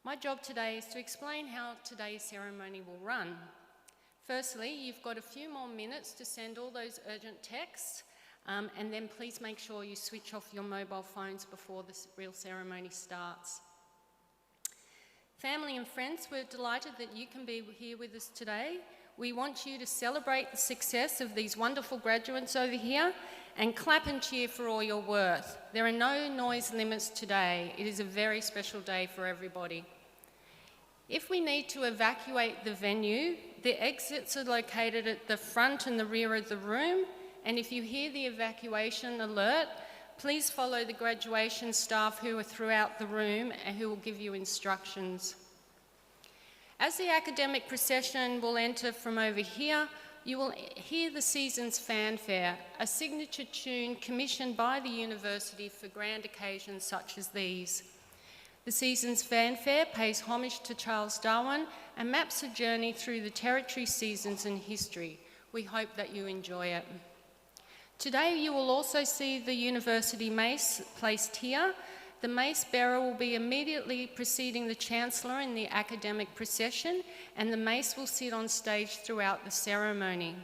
My job today is to explain how today's ceremony will run. Firstly, you've got a few more minutes to send all those urgent texts, and then please make sure you switch off your mobile phones before the real ceremony starts. Family and friends, we're delighted that you can be here with us today. We want you to celebrate the success of these wonderful graduates over here and clap and cheer for all your worth. There are no noise limits today. It is a very special day for everybody. If we need to evacuate the venue, the exits are located at the front and the rear of the room, and if you hear the evacuation alert, please follow the graduation staff who are throughout the room and who will give you instructions. As the academic procession will enter from over here, you will hear the season's fanfare, a signature tune commissioned by the university for grand occasions such as these. The season's fanfare pays homage to Charles Darwin and maps a journey through the territory, seasons and history. We hope that you enjoy it. Today you will also see the university mace placed here. The mace bearer will be immediately preceding the Chancellor in the academic procession, and the mace will sit on stage throughout the ceremony.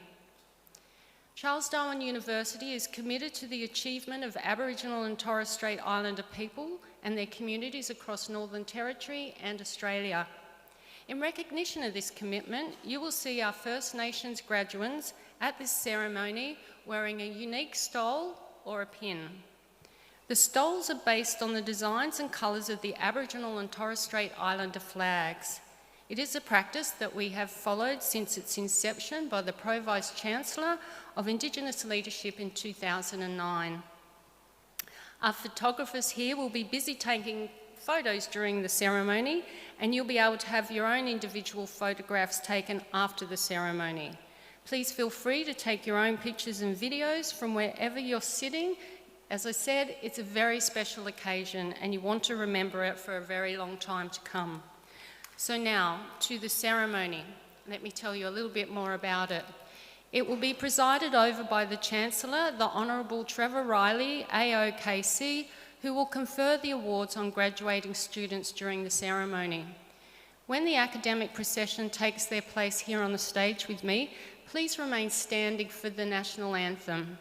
Charles Darwin University is committed to the achievement of Aboriginal and Torres Strait Islander people and their communities across Northern Territory and Australia. In recognition of this commitment, you will see our First Nations graduates at this ceremony wearing a unique stole or a pin. The stoles are based on the designs and colours of the Aboriginal and Torres Strait Islander flags. It is a practice that we have followed since its inception by the Pro-Vice Chancellor of Indigenous Leadership in 2009. Our photographers here will be busy taking photos during the ceremony, and you'll be able to have your own individual photographs taken after the ceremony. Please feel free to take your own pictures and videos from wherever you're sitting. As I said, it's a very special occasion and you want to remember it for a very long time to come. So now, to the ceremony. Let me tell you a little bit more about it. It will be presided over by the Chancellor, the Honourable Trevor Riley, AOKC, who will confer the awards on graduating students during the ceremony. When the academic procession takes their place here on the stage with me, please remain standing for the National Anthem.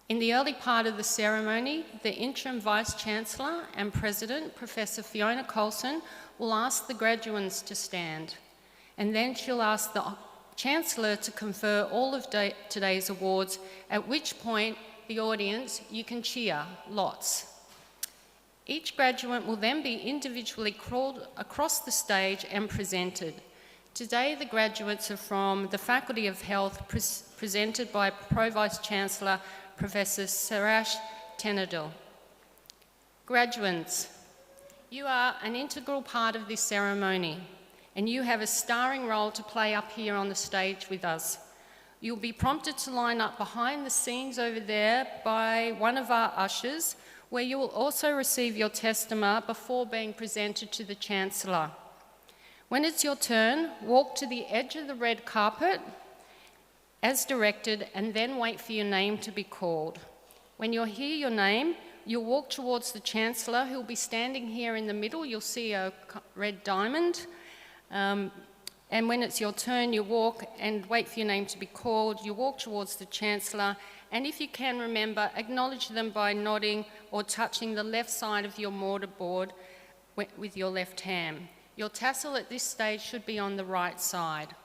In the early part of the ceremony, the Interim Vice-Chancellor and President, Professor Fiona Coulson, will ask the graduates to stand, and then she'll ask the Chancellor to confer all of today's awards, at which point the audience, you can cheer, lots. Each graduate will then be individually crawled across the stage and presented. Today the graduates are from the Faculty of Health, presented by Pro-Vice Chancellor Professor Sarash Tenadil. Graduates, you are an integral part of this ceremony, and you have a starring role to play up here on the stage with us. You'll be prompted to line up behind the scenes over there by one of our ushers, where you will also receive your testima before being presented to the Chancellor. When it's your turn, walk to the edge of the red carpet as directed, and then wait for your name to be called. When you hear your name, you'll walk towards the Chancellor, who'll be standing here in the middle. You'll see a red diamond. And when it's your turn, you walk and wait for your name to be called. You walk towards the Chancellor, and if you can remember, acknowledge them by nodding or touching the left side of your mortarboard with your left hand. Your tassel at this stage should be on the right side.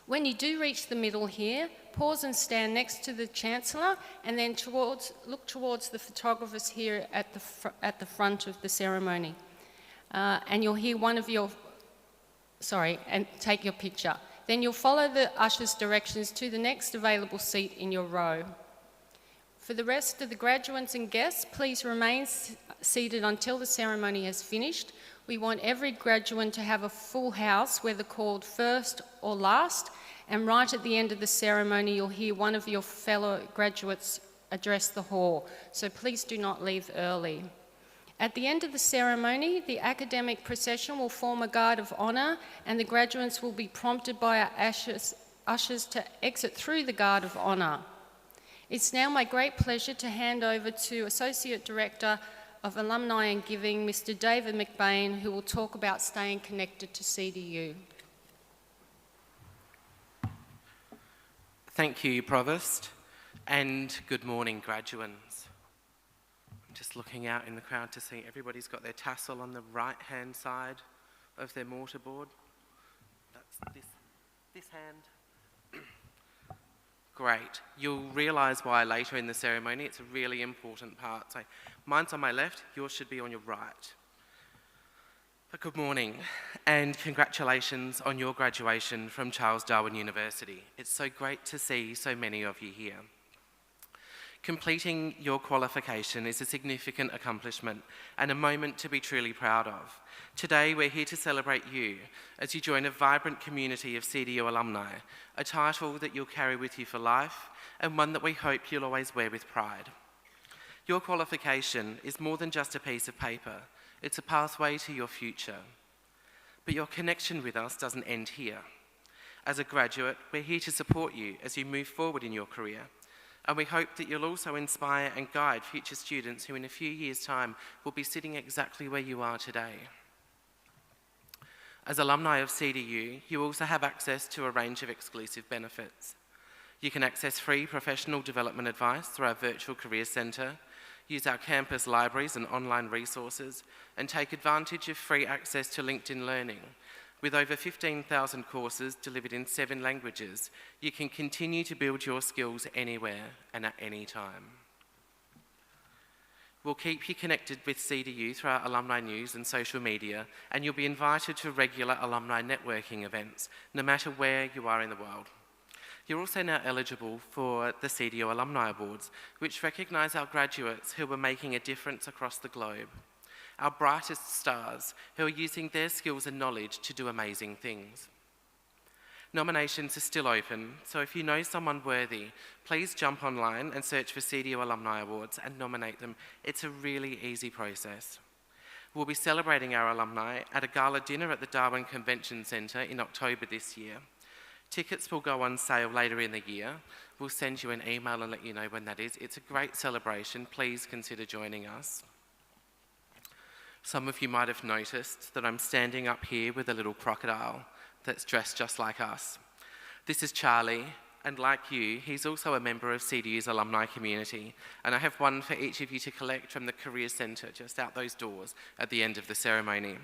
When you do reach the middle here, pause and stand next to the Chancellor, and then look towards the photographers here at the front of the ceremony. And you'll hear one of your, and take your picture. Then you'll follow the usher's directions to the next available seat in your row. For the rest of the graduates and guests, please remain seated until the ceremony has finished. We want every graduate to have a full house, whether called first or last, and right at the end of the ceremony, you'll hear one of your fellow graduates address the hall, so please do not leave early. At the end of the ceremony, the academic procession will form a guard of honour, and the graduates will be prompted by our ushers to exit through the guard of honour. It's now my great pleasure to hand over to Associate Director of Alumni and Giving, Mr. David McBain, who will talk about staying connected to CDU. Thank you, Provost, and good morning, graduands. I'm just looking out in the crowd to see everybody's got their tassel on the right-hand side of their mortarboard. That's this hand. Great. You'll realise why later in the ceremony. It's a really important part. So mine's on my left, yours should be on your right. But good morning, and congratulations on your graduation from Charles Darwin University. It's so great to see so many of you here. Completing your qualification is a significant accomplishment and a moment to be truly proud of. Today, we're here to celebrate you as you join a vibrant community of CDU alumni, a title that you'll carry with you for life and one that we hope you'll always wear with pride. Your qualification is more than just a piece of paper. It's a pathway to your future. But your connection with us doesn't end here. As a graduate, we're here to support you as you move forward in your career. And we hope that you'll also inspire and guide future students who in a few years' time will be sitting exactly where you are today. As alumni of CDU, you also have access to a range of exclusive benefits. You can access free professional development advice through our virtual career centre, use our campus libraries and online resources, and take advantage of free access to LinkedIn Learning. With over 15,000 courses delivered in 7 languages, you can continue to build your skills anywhere and at any time. We'll keep you connected with CDU through our alumni news and social media, and you'll be invited to regular alumni networking events, no matter where you are in the world. You're also now eligible for the CDU Alumni Awards, which recognise our graduates who are making a difference across the globe. Our brightest stars who are using their skills and knowledge to do amazing things. Nominations are still open, so if you know someone worthy, please jump online and search for CDU Alumni Awards and nominate them. It's a really easy process. We'll be celebrating our alumni at a gala dinner at the Darwin Convention Centre in October this year. Tickets will go on sale later in the year. We'll send you an email and let you know when that is. It's a great celebration. Please consider joining us. Some of you might have noticed that I'm standing up here with a little crocodile that's dressed just like us. This is Charlie, and like you, he's also a member of CDU's alumni community, and I have one for each of you to collect from the Career Centre just out those doors at the end of the ceremony.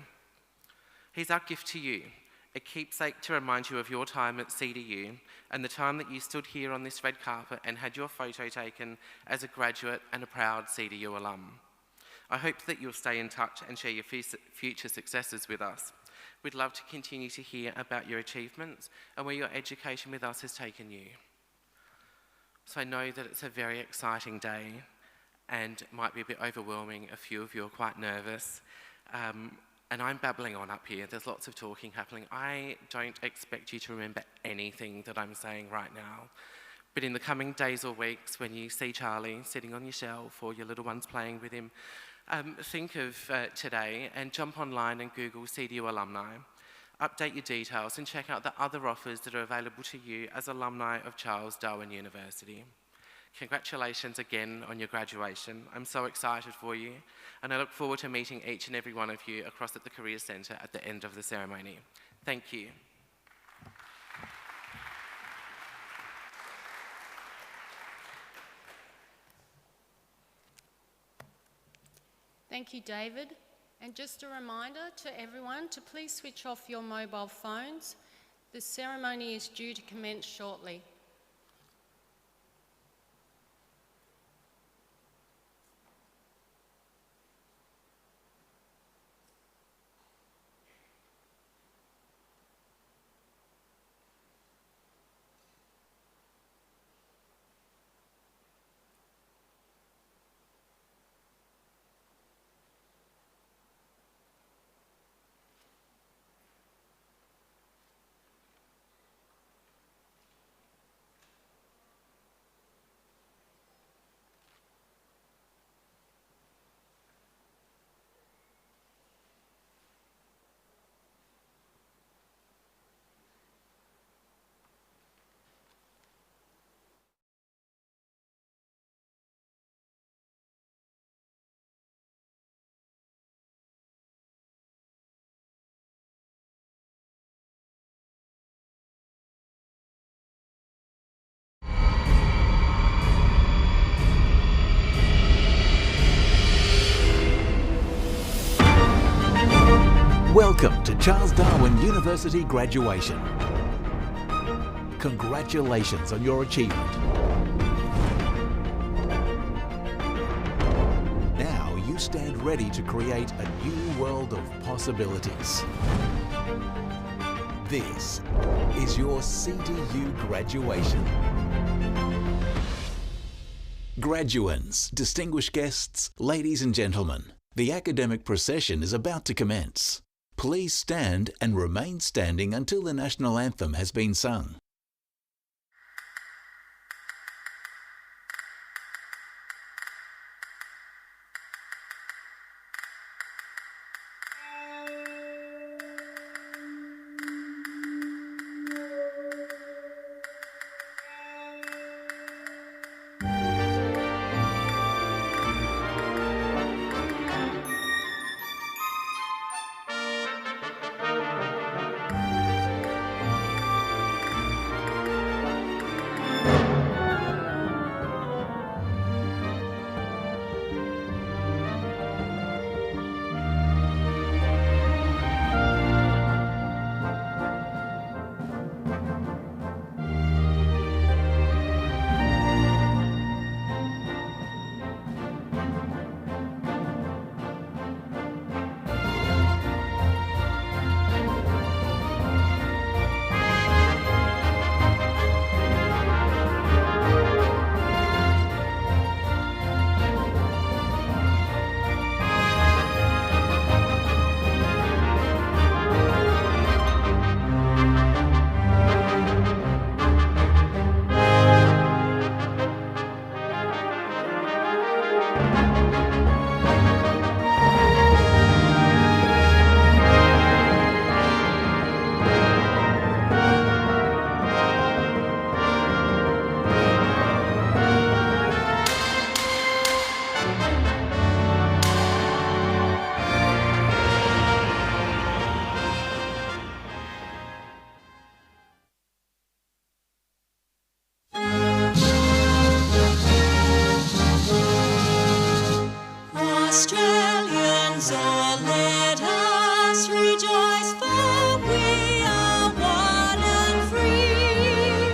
He's our gift to you, a keepsake to remind you of your time at CDU and the time that you stood here on this red carpet and had your photo taken as a graduate and a proud CDU alum. I hope that you'll stay in touch and share your future successes with us. We'd love to continue to hear about your achievements and where your education with us has taken you. So I know that it's a very exciting day and it might be a bit overwhelming. A few of you are quite nervous. And I'm babbling on up here. There's lots of talking happening. I don't expect you to remember anything that I'm saying right now. But in the coming days or weeks, when you see Charlie sitting on your shelf or your little ones playing with him, think of today and jump online and Google CDU Alumni. Update your details and check out the other offers that are available to you as alumni of Charles Darwin University. Congratulations again on your graduation. I'm so excited for you, and I look forward to meeting each and every one of you across at the Career Centre at the end of the ceremony. Thank you. Thank you, David. And just a reminder to everyone to please switch off your mobile phones. The ceremony is due to commence shortly. Welcome to Charles Darwin University graduation. Congratulations on your achievement. Now you stand ready to create a new world of possibilities. This is your CDU graduation. Graduands, distinguished guests, ladies and gentlemen, the academic procession is about to commence. Please stand and remain standing until the national anthem has been sung. Australians, all let us rejoice, for we are one and free.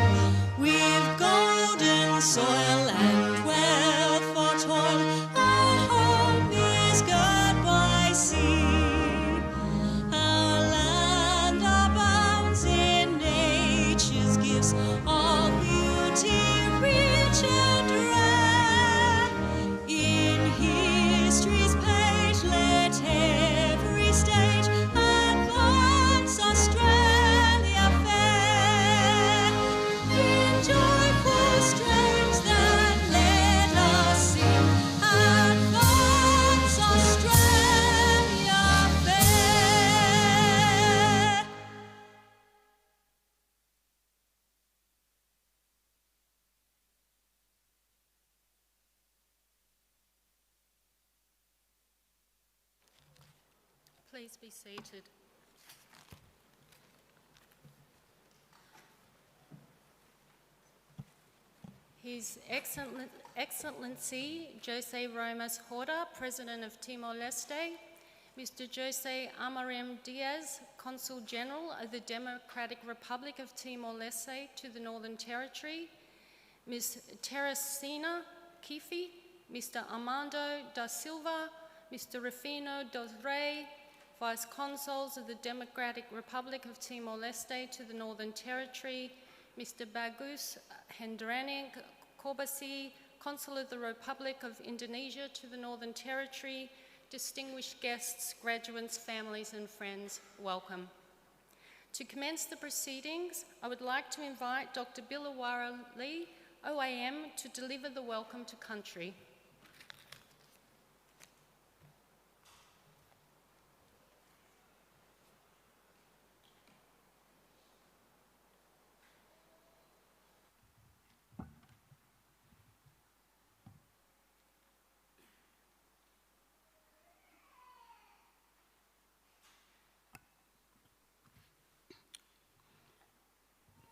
We've golden soil and wealth for toil, our home is girt by sea. Our land abounds in nature's gifts, all beauty rich and rare. In history's page, let every stage advance Australia fair. In joyful strains that let us sing, advance Australia fair. Please be seated. His Excellency Jose Romas Horta, President of Timor-Leste, Mr. Jose Amarem Diaz, Consul General of the Democratic Republic of Timor-Leste to the Northern Territory, Ms. Teresina Kifi, Mr. Armando da Silva, Mr. Rufino dos Rey, Vice Consuls of the Democratic Republic of Timor-Leste to the Northern Territory, Mr. Bagus Hendranik Korbasi, Consul of the Republic of Indonesia to the Northern Territory, distinguished guests, graduates, families and friends, welcome. To commence the proceedings, I would like to invite Dr. Billawara Lee, OAM, to deliver the welcome to country.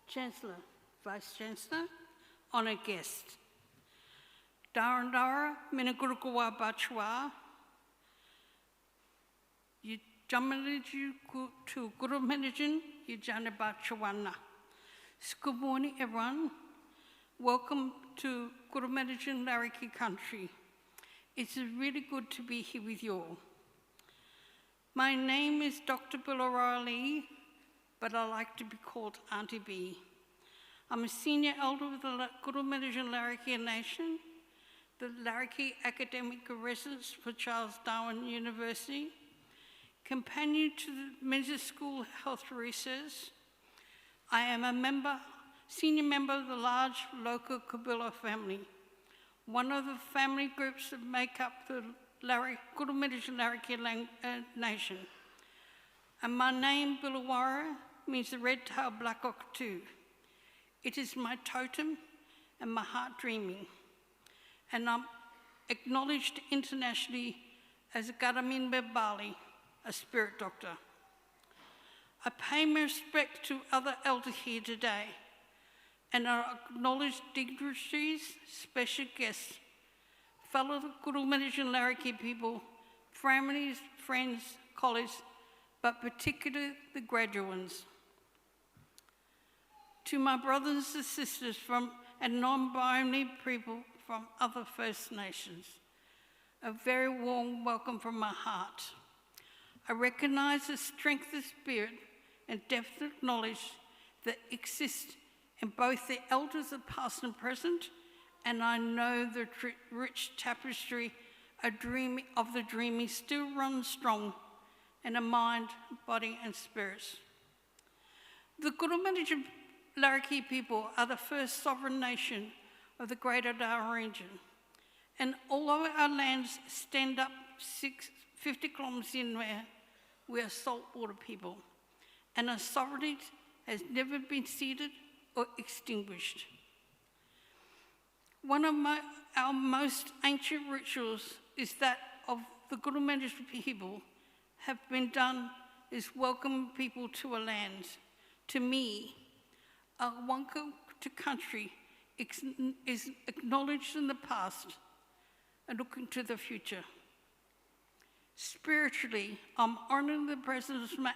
Chancellor, Vice-Chancellor, honoured guests, Darandara, Minagurukawa Bachwa, Jamaliju to Guru Managin, Yujanaba Chawana. Good morning, everyone. Welcome to Guru Managin Larriki country. It's really good to be here with you all. My name is Dr. Honorary, but I like to be called Auntie B. I'm a senior elder of the Guru Managin Larriki Nation, the Larriki Academic Residence for Charles Darwin University, companion to the Menzies School Health Research. I am a senior member of the large local Kabila family, one of the family groups that make up the Guru Managin Larriki Nation. And my name, Billawara, means the red-tailed black cockatoo. It is my totem and my heart dreaming. And I'm acknowledged internationally as a Gadaminbe Bali, a spirit doctor. I pay my respect to other elders here today, and I acknowledge dignitaries, special guests, fellow Guru Managin Larriki people, families, friends, colleagues, but particularly the graduates. To my brothers and sisters and non-binary people from other First Nations, a very warm welcome from my heart. I recognize the strength of spirit and depth of knowledge that exists in both the elders of past and present, and I know the rich tapestry of the dreaming still runs strong in a mind, body, and spirits. The Guru Managin Larriki people are the first sovereign nation of the Greater Darwin region, and although our lands stand up 50 kilometres inland, we are saltwater people, and our sovereignty has never been ceded or extinguished. One of our most ancient rituals is that of the Guru Managin people have been done is welcome people to a land. To me, a welcome to country is acknowledged in the past and looking to the future. Spiritually, I'm honoring the presence of my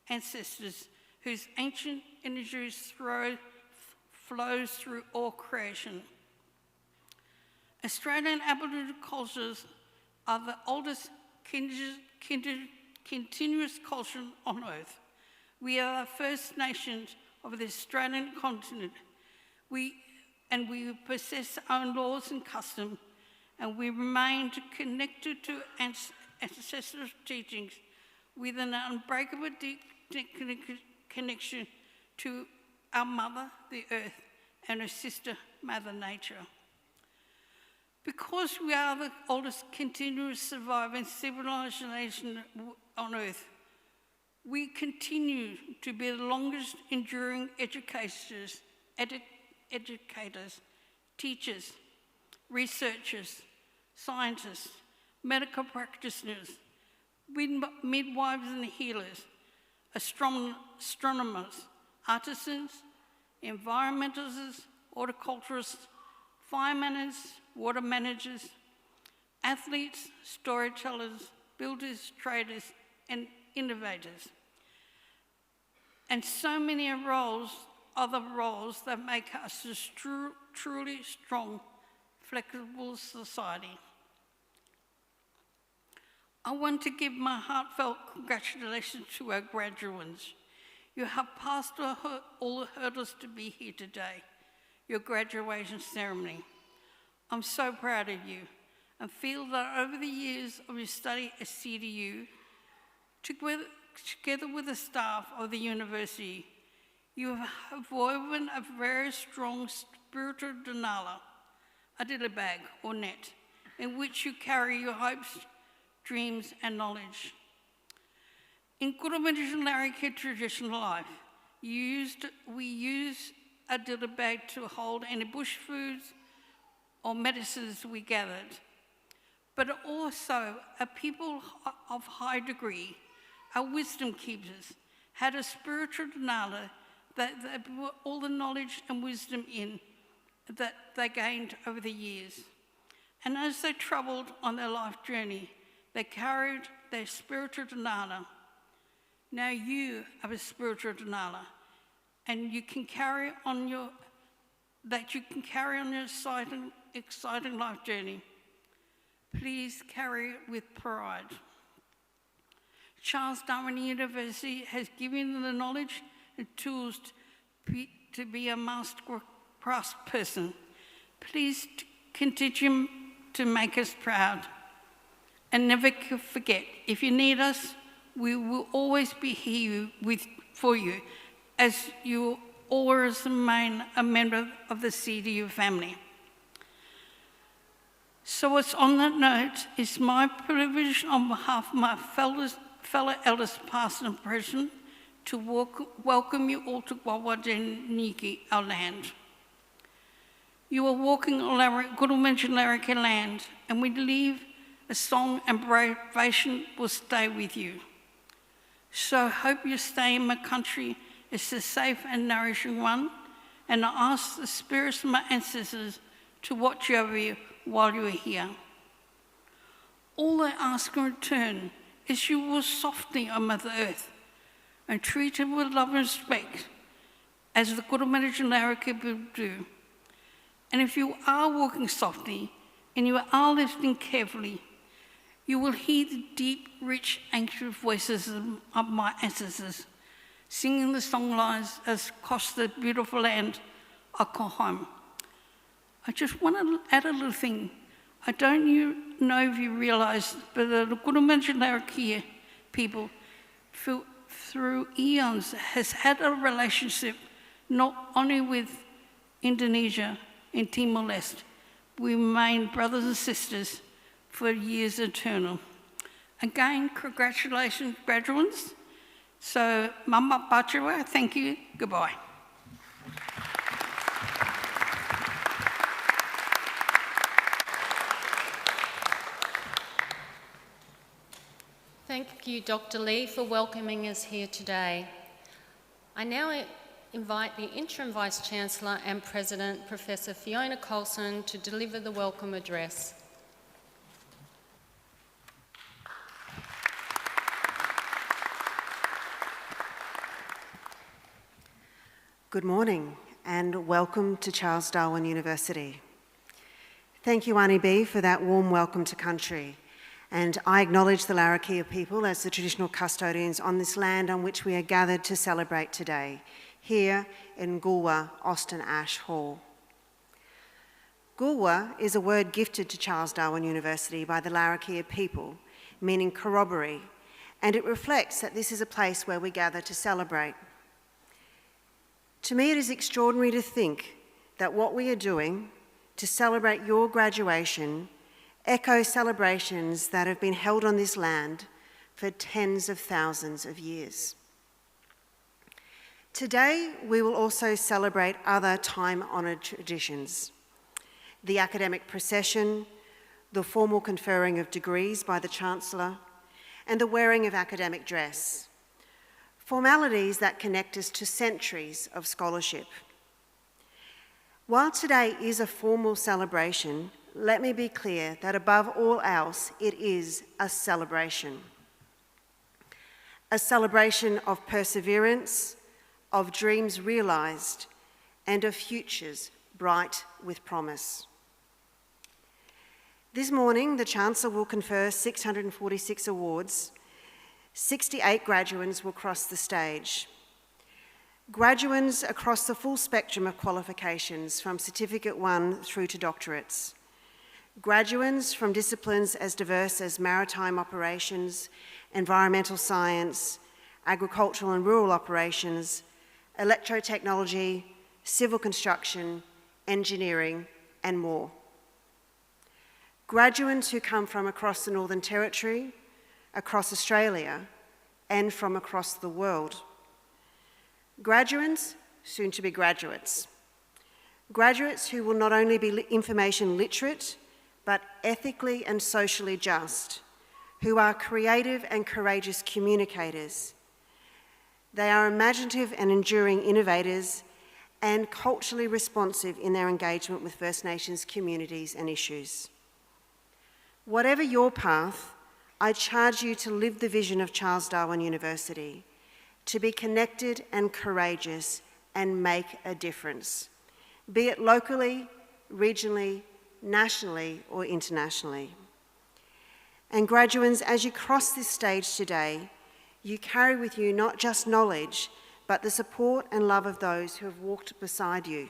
ancestors whose ancient energies flows through all creation. Australian Aboriginal cultures are the oldest continuous culture on earth. We are the First Nations of the Australian continent. We possess our own laws and customs, and we remain connected to ancestral teachings with an unbreakable connection to our mother, the earth, and her sister, Mother Nature. Because we are the oldest continuous surviving civilization on earth, we continue to be the longest enduring educators, teachers, researchers, scientists, medical practitioners, midwives and healers, astronomers, artisans, environmentalists, horticulturists, firemen, water managers, athletes, storytellers, builders, traders, and innovators. And so many other roles that make us a truly strong, flexible society. I want to give my heartfelt congratulations to our graduates. You have passed all the hurdles to be here today, your graduation ceremony. I'm so proud of you and feel that over the years of your study at CDU, together with the staff of the university, you have woven a very strong spiritual denala, a dilly bag or net, in which you carry your hopes, dreams, and knowledge. In Guru Managin Larriki traditional life, we use a dilly bag to hold any bush foods or medicines we gathered, but also a people of high degree, our wisdom keepers, had a spiritual denala that they put all the knowledge and wisdom in that they gained over the years. And as they travelled on their life journey, They carried their spiritual denala. Now you have a spiritual denala, and you can carry on your exciting life journey. Please carry it with pride. Charles Darwin University has given you the knowledge and tools to be a master craftsperson. Please continue to make us proud. And never forget, if you need us, we will always be here for you, as you always remain a member of the CDU family. So it's on that note, it's my privilege on behalf of my fellow elders past and present to welcome you all to Wawajaniki, our land. You are walking on Gurumanji Larriki land, and we believe a song and vibration will stay with you. So I hope you stay in my country. It's a safe and nourishing one, and I ask the spirits of my ancestors to watch over you while you are here. All I ask in return is you will softly on Mother Earth and treat her with love and respect, as the Gurumanji Larriki people do. And if you are walking softly and you are listening carefully, you will hear the deep, rich, ancient voices of my ancestors singing the songlines across the beautiful land I call home. I just want to add a little thing. I don't know if you realise, but the Gurumanji Larriki people, through eons, has had a relationship not only with Indonesia and Timor-Leste. We remain brothers and sisters for years eternal. Again, congratulations, graduates. So, Mama Pachawa, thank you, goodbye. Thank you, Dr. Lee, for welcoming us here today. I now invite the Interim Vice-Chancellor and President, Professor Fiona Coulson, to deliver the welcome address. Good morning and welcome to Charles Darwin University. Thank you, Ani B, for that warm welcome to country. And I acknowledge the Larrakia people as the traditional custodians on this land on which we are gathered to celebrate today, here in Gulwa, Austin Ash Hall. Gulwa is a word gifted to Charles Darwin University by the Larrakia people, meaning corroboree, and it reflects that this is a place where we gather to celebrate. To me, it is extraordinary to think that what we are doing to celebrate your graduation echo celebrations that have been held on this land for tens of thousands of years. Today, we will also celebrate other time-honoured traditions: the academic procession, the formal conferring of degrees by the Chancellor, and the wearing of academic dress, formalities that connect us to centuries of scholarship. While today is a formal celebration, let me be clear that above all else, it is a celebration. A celebration of perseverance, of dreams realised, and of futures bright with promise. This morning, the Chancellor will confer 646 awards. 68 graduands will cross the stage. Graduands across the full spectrum of qualifications, from Certificate 1 through to doctorates. Graduands from disciplines as diverse as maritime operations, environmental science, agricultural and rural operations, electrotechnology, civil construction, engineering, and more. Graduands who come from across the Northern Territory, across Australia, and from across the world. Graduands, soon to be graduates. Graduates who will not only be information literate, but ethically and socially just, who are creative and courageous communicators. They are imaginative and enduring innovators and culturally responsive in their engagement with First Nations communities and issues. Whatever your path, I charge you to live the vision of Charles Darwin University, to be connected and courageous and make a difference, be it locally, regionally, nationally, or internationally. And graduates, as you cross this stage today, you carry with you not just knowledge, but the support and love of those who have walked beside you.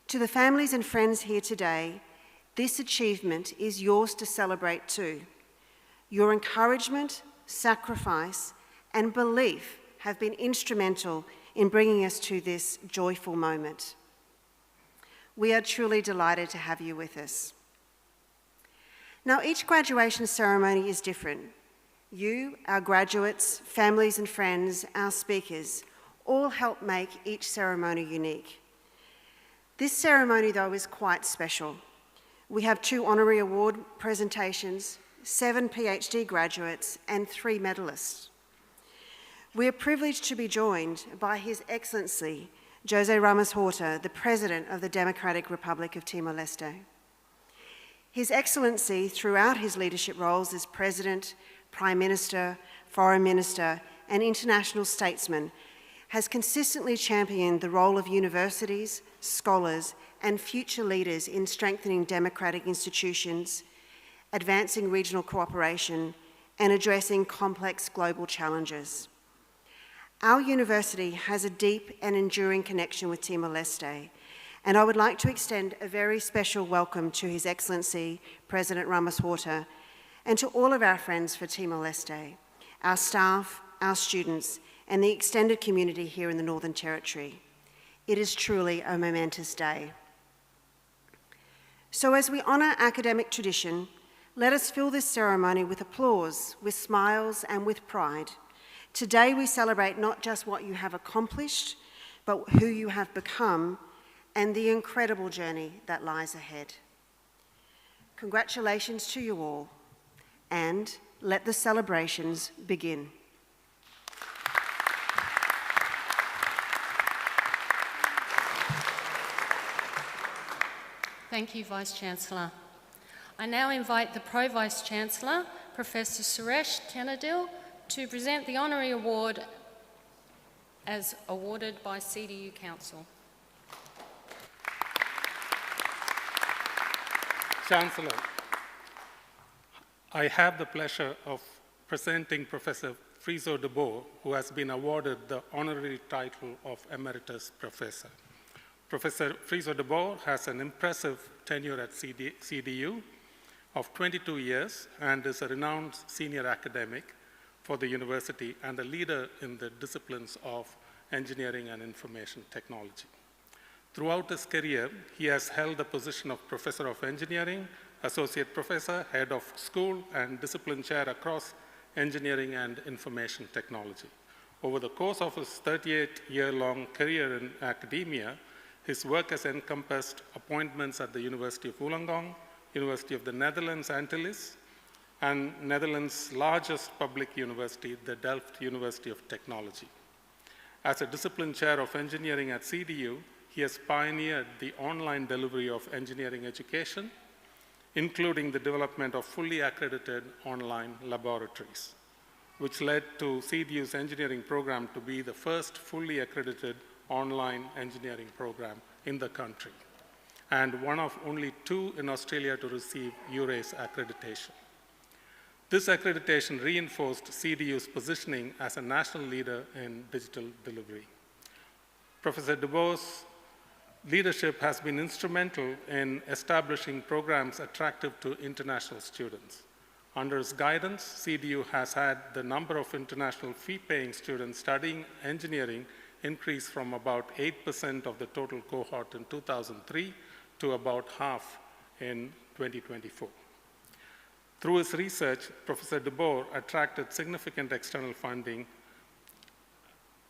To the families and friends here today, this achievement is yours to celebrate too. Your encouragement, sacrifice, and belief have been instrumental in bringing us to this joyful moment. We are truly delighted to have you with us. Now, each graduation ceremony is different. You, our graduates, families and friends, our speakers, all help make each ceremony unique. This ceremony, though, is quite special. We have 2 honorary award presentations, 7 PhD graduates, and 3 medalists. We are privileged to be joined by His Excellency, Jose Ramos Horta, the President of the Democratic Republic of Timor-Leste. His Excellency, throughout his leadership roles as President, Prime Minister, Foreign Minister, and international statesman, has consistently championed the role of universities, scholars, and future leaders in strengthening democratic institutions, advancing regional cooperation, and addressing complex global challenges. Our university has a deep and enduring connection with Timor-Leste, and I would like to extend a very special welcome to His Excellency, President Ramos Horta, and to all of our friends for Timor-Leste, our staff, our students, and the extended community here in the Northern Territory. It is truly a momentous day. So as we honour academic tradition, let us fill this ceremony with applause, with smiles, and with pride. Today we celebrate not just what you have accomplished, but who you have become, and the incredible journey that lies ahead. Congratulations to you all, and let the celebrations begin. Thank you, Vice-Chancellor. I now invite the Pro-Vice-Chancellor, Professor Suresh Tenadil, to present the Honorary Award as awarded by CDU Council. Chancellor, I have the pleasure of presenting Professor Friso de Boer, who has been awarded the honorary title of Emeritus Professor. Professor Friso de Boer has an impressive tenure at CDU of 22 years and is a renowned senior academic for the university and a leader in the disciplines of engineering and information technology. Throughout his career, he has held the position of Professor of Engineering, Associate Professor, Head of School, and Discipline Chair across engineering and information technology. Over the course of his 38-year-long career in academia, his work has encompassed appointments at the University of Wollongong, University of the Netherlands Antilles, and Netherlands' largest public university, the Delft University of Technology. As a discipline chair of engineering at CDU, he has pioneered the online delivery of engineering education, including the development of fully accredited online laboratories, which led to CDU's engineering program to be the first fully accredited online engineering program in the country, and one of only 2 in Australia to receive URACE accreditation. This accreditation reinforced CDU's positioning as a national leader in digital delivery. Professor de Boer's leadership has been instrumental in establishing programs attractive to international students. Under his guidance, CDU has had the number of international fee-paying students studying engineering increase from about 8% of the total cohort in 2003 to about half in 2024. Through his research, Professor de Boer attracted significant external funding.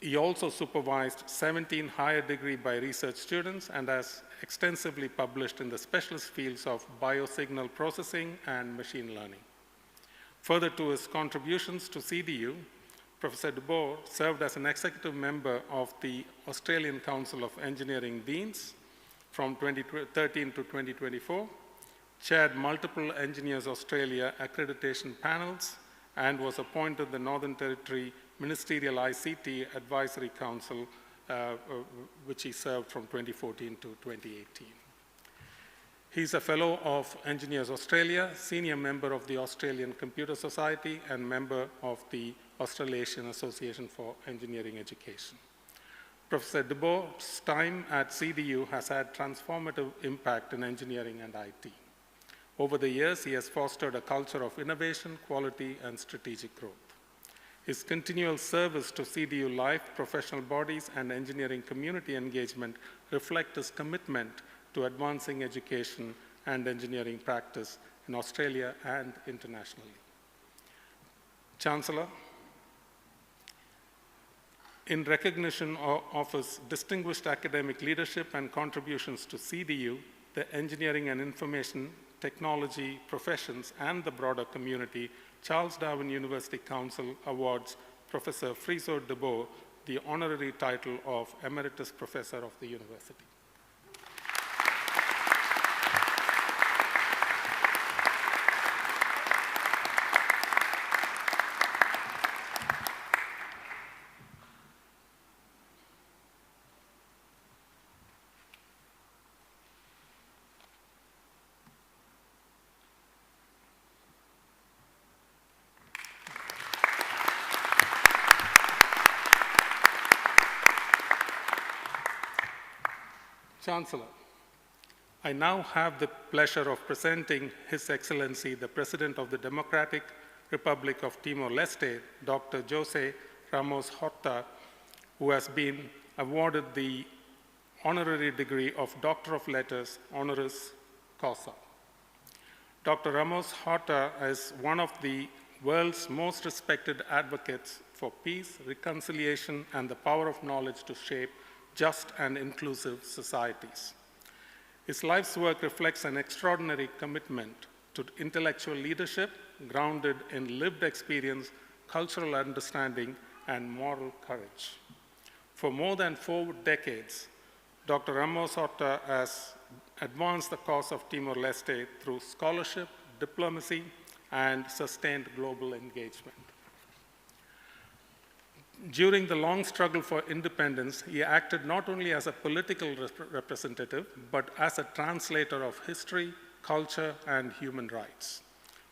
He also supervised 17 higher degree by research students and has extensively published in the specialist fields of biosignal processing and machine learning. Further to his contributions to CDU, Professor de Boer served as an executive member of the Australian Council of Engineering Deans from 2013 to 2024. chaired multiple Engineers Australia accreditation panels, and was appointed the Northern Territory Ministerial ICT Advisory Council, which he served from 2014 to 2018. He's a Fellow of Engineers Australia, Senior Member of the Australian Computer Society, and member of the Australasian Association for Engineering Education. Professor DeBoer's time at CDU has had transformative impact in engineering and IT. Over the years, he has fostered a culture of innovation, quality, and strategic growth. His continual service to CDU life, professional bodies, and engineering community engagement reflect his commitment to advancing education and engineering practice in Australia and internationally. Chancellor, in recognition of his distinguished academic leadership and contributions to CDU, the engineering and information technology professions, and the broader community, Charles Darwin University Council awards Professor Friso DeBoer the honorary title of Emeritus Professor of the University. Chancellor, I now have the pleasure of presenting His Excellency, the President of the Democratic Republic of Timor-Leste, Dr. Jose Ramos Horta, who has been awarded the honorary degree of Doctor of Letters, honoris causa. Dr. Ramos Horta is one of the world's most respected advocates for peace, reconciliation, and the power of knowledge to shape just and inclusive societies. His life's work reflects an extraordinary commitment to intellectual leadership grounded in lived experience, cultural understanding, and moral courage. For more than 4 decades, Dr. Ramos Horta has advanced the cause of Timor-Leste through scholarship, diplomacy, and sustained global engagement. During the long struggle for independence, he acted not only as a political representative, but as a translator of history, culture, and human rights,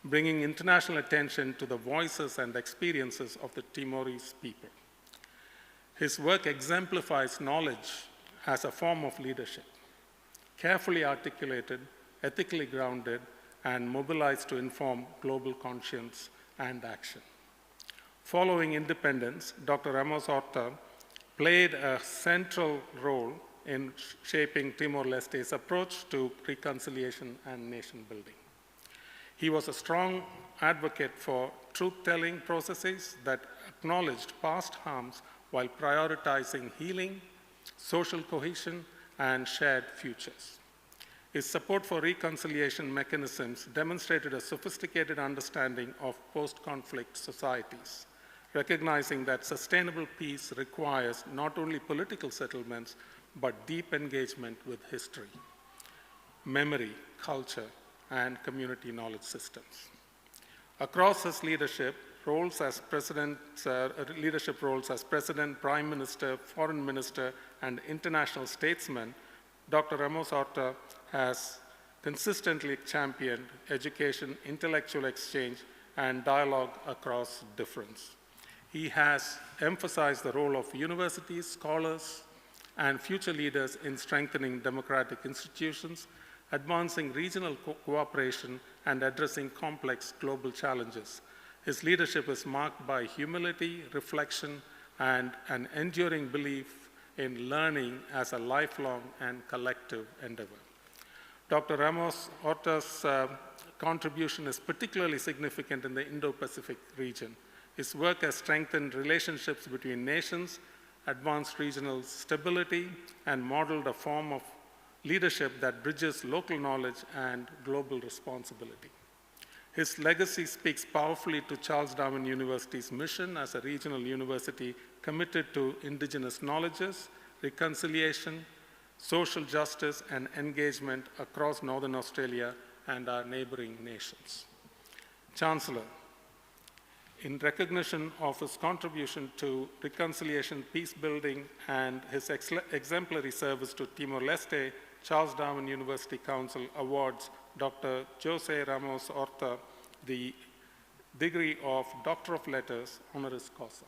bringing international attention to the voices and experiences of the Timorese people. His work exemplifies knowledge as a form of leadership, carefully articulated, ethically grounded, and mobilized to inform global conscience and action. Following independence, Dr. Ramos Horta played a central role in shaping Timor-Leste's approach to reconciliation and nation building. He was a strong advocate for truth-telling processes that acknowledged past harms while prioritizing healing, social cohesion, and shared futures. His support for reconciliation mechanisms demonstrated a sophisticated understanding of post-conflict societies, recognizing that sustainable peace requires not only political settlements, but deep engagement with history, memory, culture, and community knowledge systems. Across his leadership roles as President, Prime Minister, Foreign Minister, and international statesman, Dr. Ramos Horta has consistently championed education, intellectual exchange, and dialogue across difference. He has emphasized the role of universities, scholars, and future leaders in strengthening democratic institutions, advancing regional cooperation, and addressing complex global challenges. His leadership is marked by humility, reflection, and an enduring belief in learning as a lifelong and collective endeavor. Dr. Ramos Horta's contribution is particularly significant in the Indo-Pacific region. His work has strengthened relationships between nations, advanced regional stability, and modeled a form of leadership that bridges local knowledge and global responsibility. His legacy speaks powerfully to Charles Darwin University's mission as a regional university committed to indigenous knowledges, reconciliation, social justice, and engagement across Northern Australia and our neighboring nations. Chancellor, in recognition of his contribution to reconciliation, peace building, and his exemplary service to Timor-Leste, Charles Darwin University Council awards Dr. Jose Ramos Horta the degree of Doctor of Letters, honoris causa.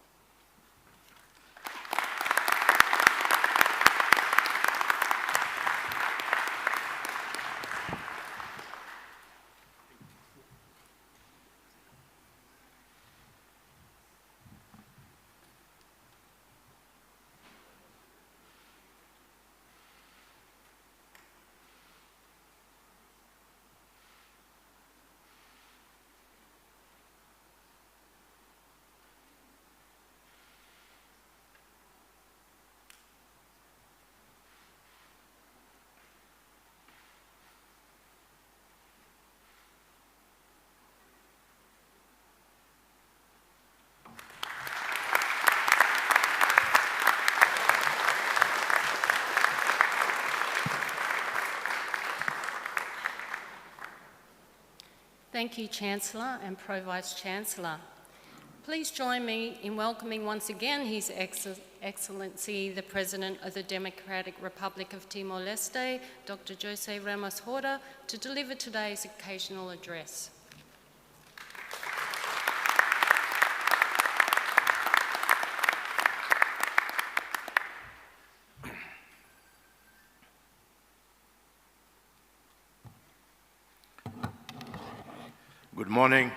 Thank you, Chancellor and Pro-Vice Chancellor. Please join me in welcoming once again His Excellency, the President of the Democratic Republic of Timor-Leste, Dr. Jose Ramos Horta, to deliver today's occasional address. Good morning,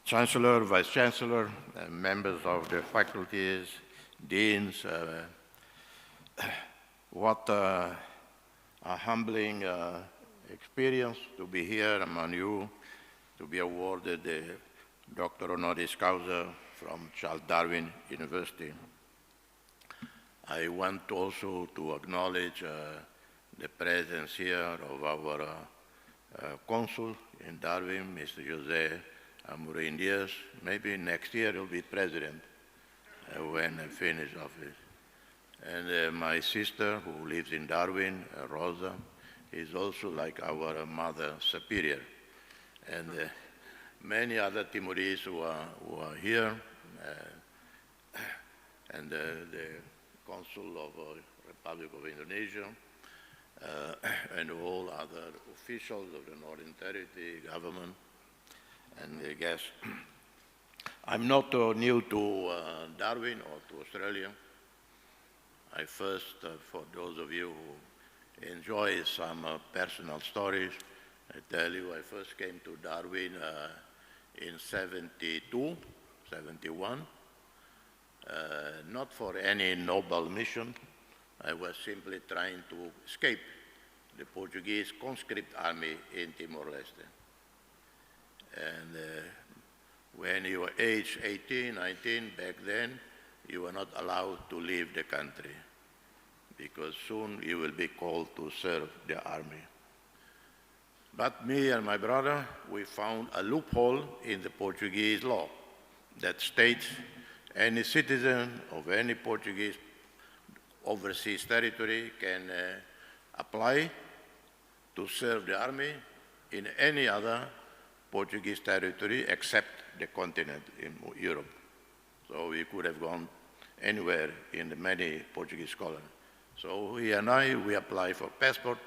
Chancellor, Vice Chancellor, members of the faculties, deans. What a humbling experience to be here among you, to be awarded the Doctor Honoris Causa from Charles Darwin University. I want also to acknowledge the presence here of our Consul in Darwin, Mr. Jose Amorim Diaz. Maybe next year he'll be president when I finish office. And my sister who lives in Darwin, Rosa, is also like our mother superior. And many other Timorese who are here, and the Consul of the Republic of Indonesia, and all other officials of the Northern Territory government and the guests. I'm not new to Darwin or to Australia. I first, for those of you who enjoy some personal stories, I tell you I first came to Darwin in 72, 71, not for any noble mission. I was simply trying to escape the Portuguese conscript army in Timor-Leste. And when you were age 18, 19, back then, you were not allowed to leave the country because soon you will be called to serve the army. But me and my brother, we found a loophole in the Portuguese law that states any citizen of any Portuguese overseas territory can apply to serve the army in any other Portuguese territory except the continent in Europe. So we could have gone anywhere in the many Portuguese colonies. So he and I, we applied for passport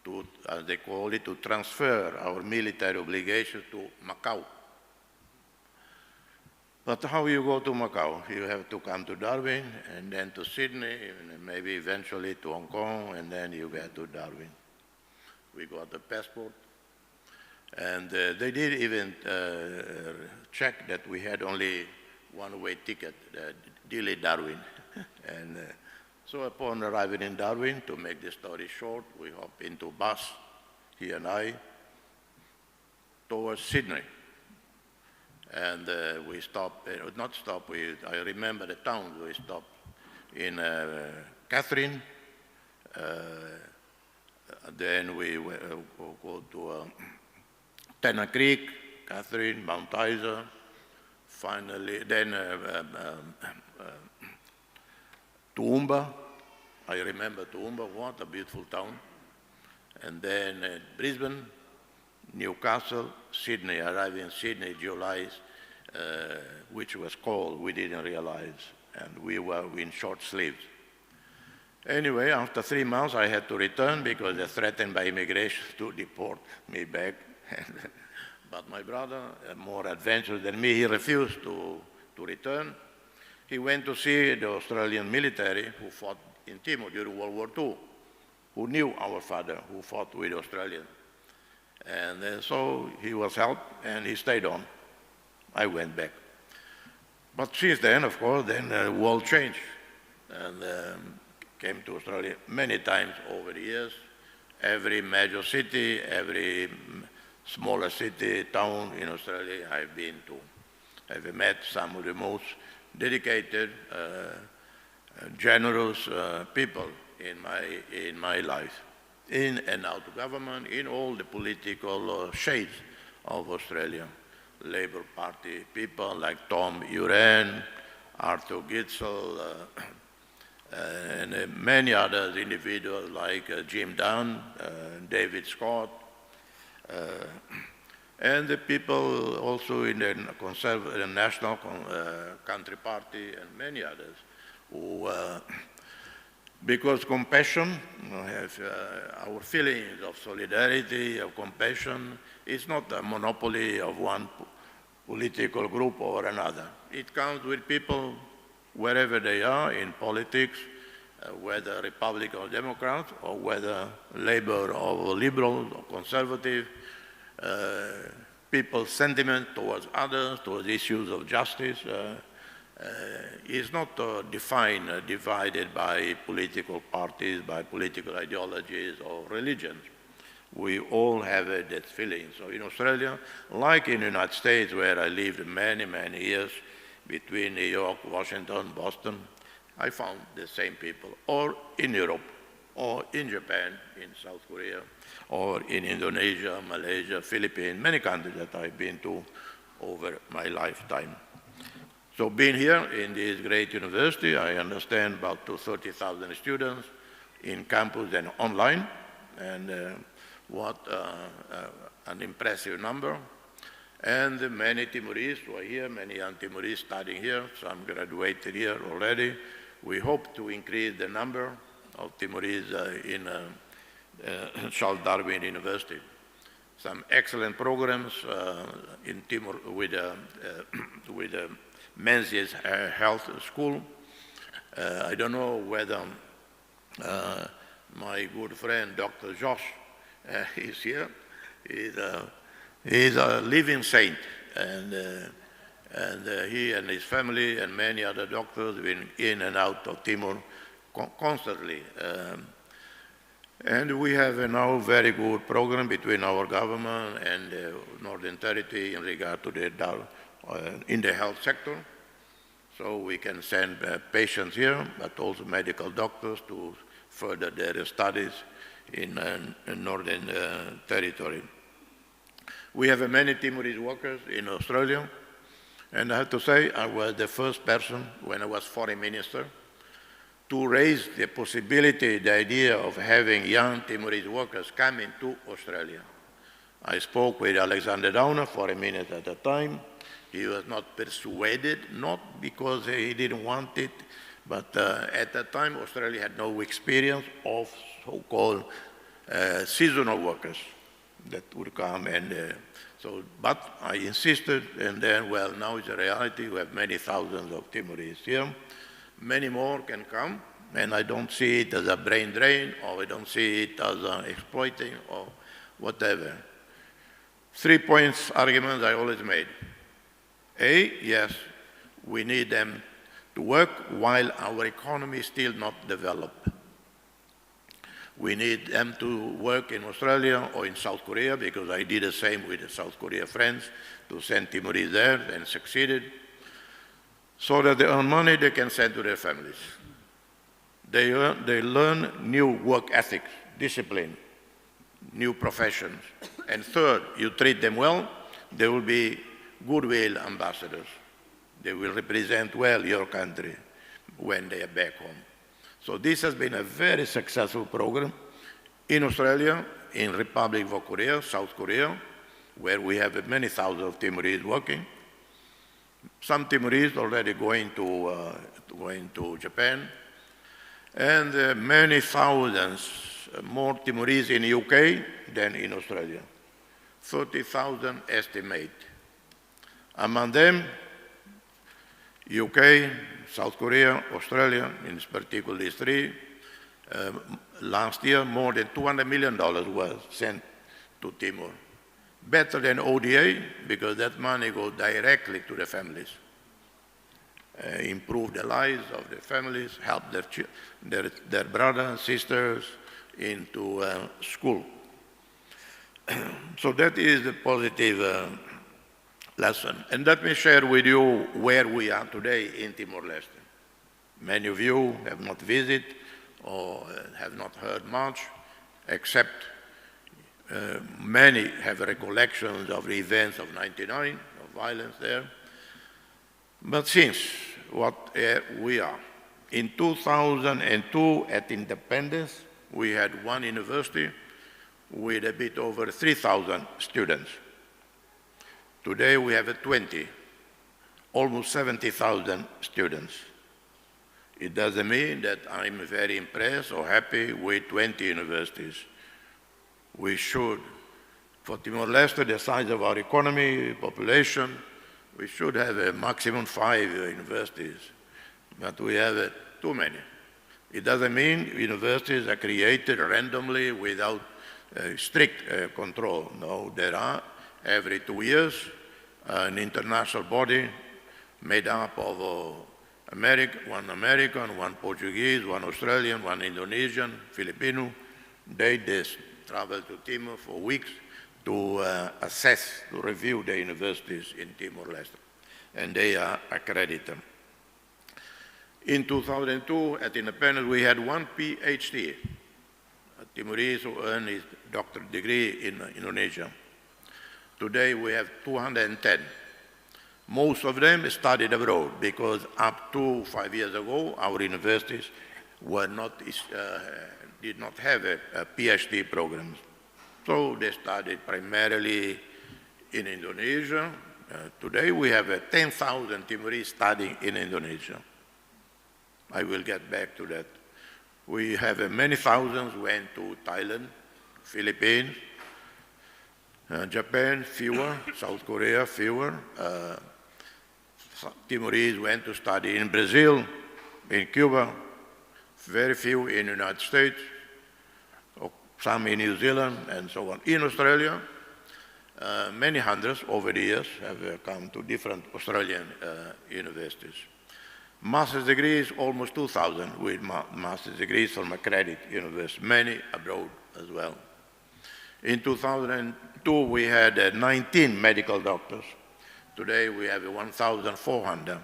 to, as they call it, to transfer our military obligation to Macau. But how you go to Macau? You have to come to Darwin, and then to Sydney, and maybe eventually to Hong Kong, and then you get to Darwin. We got the passport, and they did even check that we had only one-way ticket, Dili-Darwin. And so upon arriving in Darwin, to make the story short, we hop into a bus, he and I, towards Sydney. And we stopped, not stop, I remember the town, we stopped in Catherine, then we go to Tana Creek, Catherine, Mount Isa, finally, then Toowoomba. I remember Toowoomba, what a beautiful town. And then Brisbane, Newcastle, Sydney, arrived in Sydney, July, which was cold, we didn't realize, and we were in short sleeves. Anyway, after 3 months, I had to return because they threatened by immigration to deport me back. But my brother, more adventurous than me, he refused to return. He went to see the Australian military who fought in Timor during World War II, who knew our father, who fought with the Australians. And so he was helped, and he stayed on. I went back. But since then, of course, then the world changed, and came to Australia many times over the years. Every major city, every smaller city, town in Australia I've been to. I've met some of the most dedicated, generous people in my life, in and out of government, in all the political shades of Australia. Labour Party people like Tom Uren, Arthur Gitzel, and many other individuals like Jim Dunn, David Scott, and the people also in the National Country Party and many others who, because compassion, have our feelings of solidarity, of compassion, is not a monopoly of one political group or another. It comes with people wherever they are in politics, whether Republican or Democrat, or whether Labour or Liberal or Conservative, people's sentiment towards others, towards issues of justice, is not divided by political parties, by political ideologies or religions. We all have that feeling. So in Australia, like in the United States, where I lived many, many years, between New York, Washington, Boston, I found the same people, or in Europe, or in Japan, in South Korea, or in Indonesia, Malaysia, Philippines, many countries that I've been to over my lifetime. So being here in this great university, I understand about 30,000 students in campus and online, and what an impressive number. And many Timorese who are here, many young Timorese studying here, some graduated here already. We hope to increase the number of Timorese in Charles Darwin University. Some excellent programs in Timor with Menzies Health School. I don't know whether my good friend Dr. Josh is here. He's a living saint, and he and his family and many other doctors have been in and out of Timor constantly. And we have a now very good program between our government and the Northern Territory in regard to in the health sector. So we can send patients here, but also medical doctors to further their studies in Northern Territory. We have many Timorese workers in Australia, and I have to say I was the first person when I was foreign minister to raise the possibility, the idea of having young Timorese workers coming to Australia. I spoke with Alexander Downer for a minute at a time. He was not persuaded, not because he didn't want it, but at that time Australia had no experience of so-called seasonal workers that would come, and but I insisted, and then, well, now it's a reality. We have many thousands of Timorese here. Many more can come, and I don't see it as a brain drain, or I don't see it as exploiting, or whatever. 3 points arguments I always made. A, yes, we need them to work while our economy is still not developed. We need them to work in Australia or in South Korea, because I did the same with the South Korea friends, to send Timorese there and succeeded, so that they earn money they can send to their families. They learn new work ethics, discipline, new professions. And third, you treat them well, they will be goodwill ambassadors. They will represent well your country when they are back home. So this has been a very successful program In Australia, in Republic of Korea, South Korea, where we have many thousands of Timorese working. Some Timorese already going to Japan, and many thousands more Timorese in UK than in Australia. 30,000 estimate. Among them, UK, South Korea, Australia, in particular these three. Last year, more than $200 million was sent to Timor. Better than ODA, because that money goes directly to the families. Improve the lives of the families, help their brothers and sisters into school. So that is the positive lesson. And let me share with you where we are today in Timor-Leste. Many of you have not visited or have not heard much, except many have recollections of the events of '99, of violence there. But since what we are, in 2002 at independence, we had one university with a bit over 3,000 students. Today we have 20, almost 70,000 students. It doesn't mean that I'm very impressed or happy with 20 universities. We should, for Timor-Leste, the size of our economy, population, we should have a maximum 5 universities, but we have too many. It doesn't mean universities are created randomly without strict control. No, there are, every 2 years, an international body made up of one American, one Portuguese, one Australian, one Indonesian, Filipino. They travel to Timor for weeks to assess, to review the universities in Timor-Leste, and they are accredited. In 2002, at independence, we had one PhD, a Timorese who earned his doctorate degree in Indonesia. Today, we have 210. Most of them studied abroad, because up to 5 years ago, our universities did not have a PhD program. So they studied primarily in Indonesia. Today we have 10,000 Timorese studying in Indonesia. I will get back to that. We have many thousands went to Thailand, Philippines, Japan, fewer, South Korea, fewer. Timorese went to study in Brazil, in Cuba, very few in the United States, some in New Zealand, and so on. In Australia, many hundreds over the years have come to different Australian universities. Master's degrees, almost 2,000 with master's degrees from accredited universities, many abroad as well. In 2002, we had 19 medical doctors. Today, we have 1,400.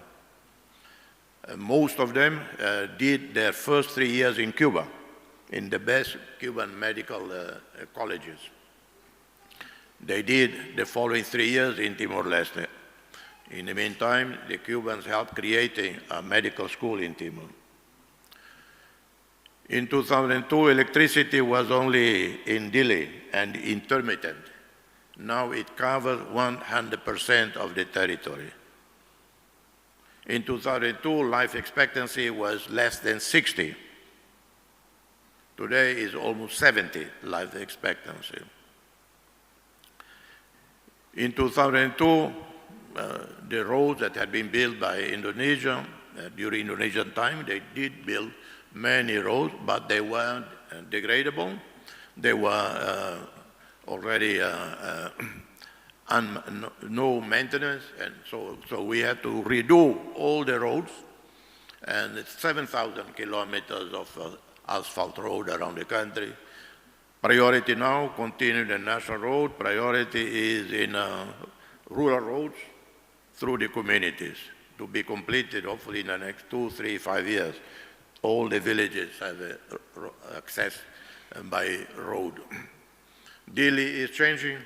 Most of them did their first 3 years in Cuba, in the best Cuban medical colleges. They did the following 3 years in Timor-Leste. In the meantime, the Cubans helped creating a medical school in Timor. In 2002, electricity was only in delay and intermittent. Now it covers 100% of the territory. In 2002, life expectancy was less than 60. Today is almost 70 life expectancy. In 2002, the roads that had been built by Indonesia, during Indonesian time, they did build many roads, but they weren't degradable. They were already no maintenance, and so we had to redo all the roads, and it's 7,000 kilometers of asphalt road around the country. Priority now, continue the national road. Priority is in rural roads through the communities to be completed hopefully in the next 2, 3, 5 years. All the villages have access by road. Dili is changing.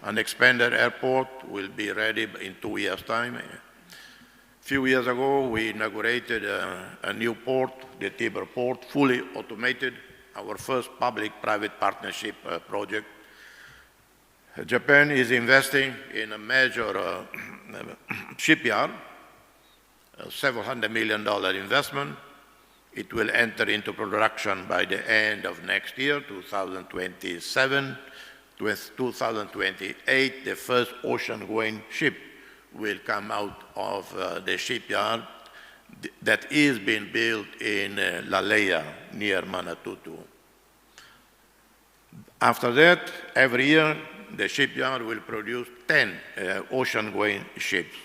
An expanded airport will be ready in 2 years' time. A few years ago, we inaugurated a new port, the Timor port, fully automated, our first public-private partnership project. Japan is investing in a major shipyard, a several $100 million investment. It will enter into production by the end of next year, 2027. With 2028, the first ocean-going ship will come out of the shipyard that is being built in Laleya, near Manatutu. After that, every year, the shipyard will produce 10 ocean-going ships.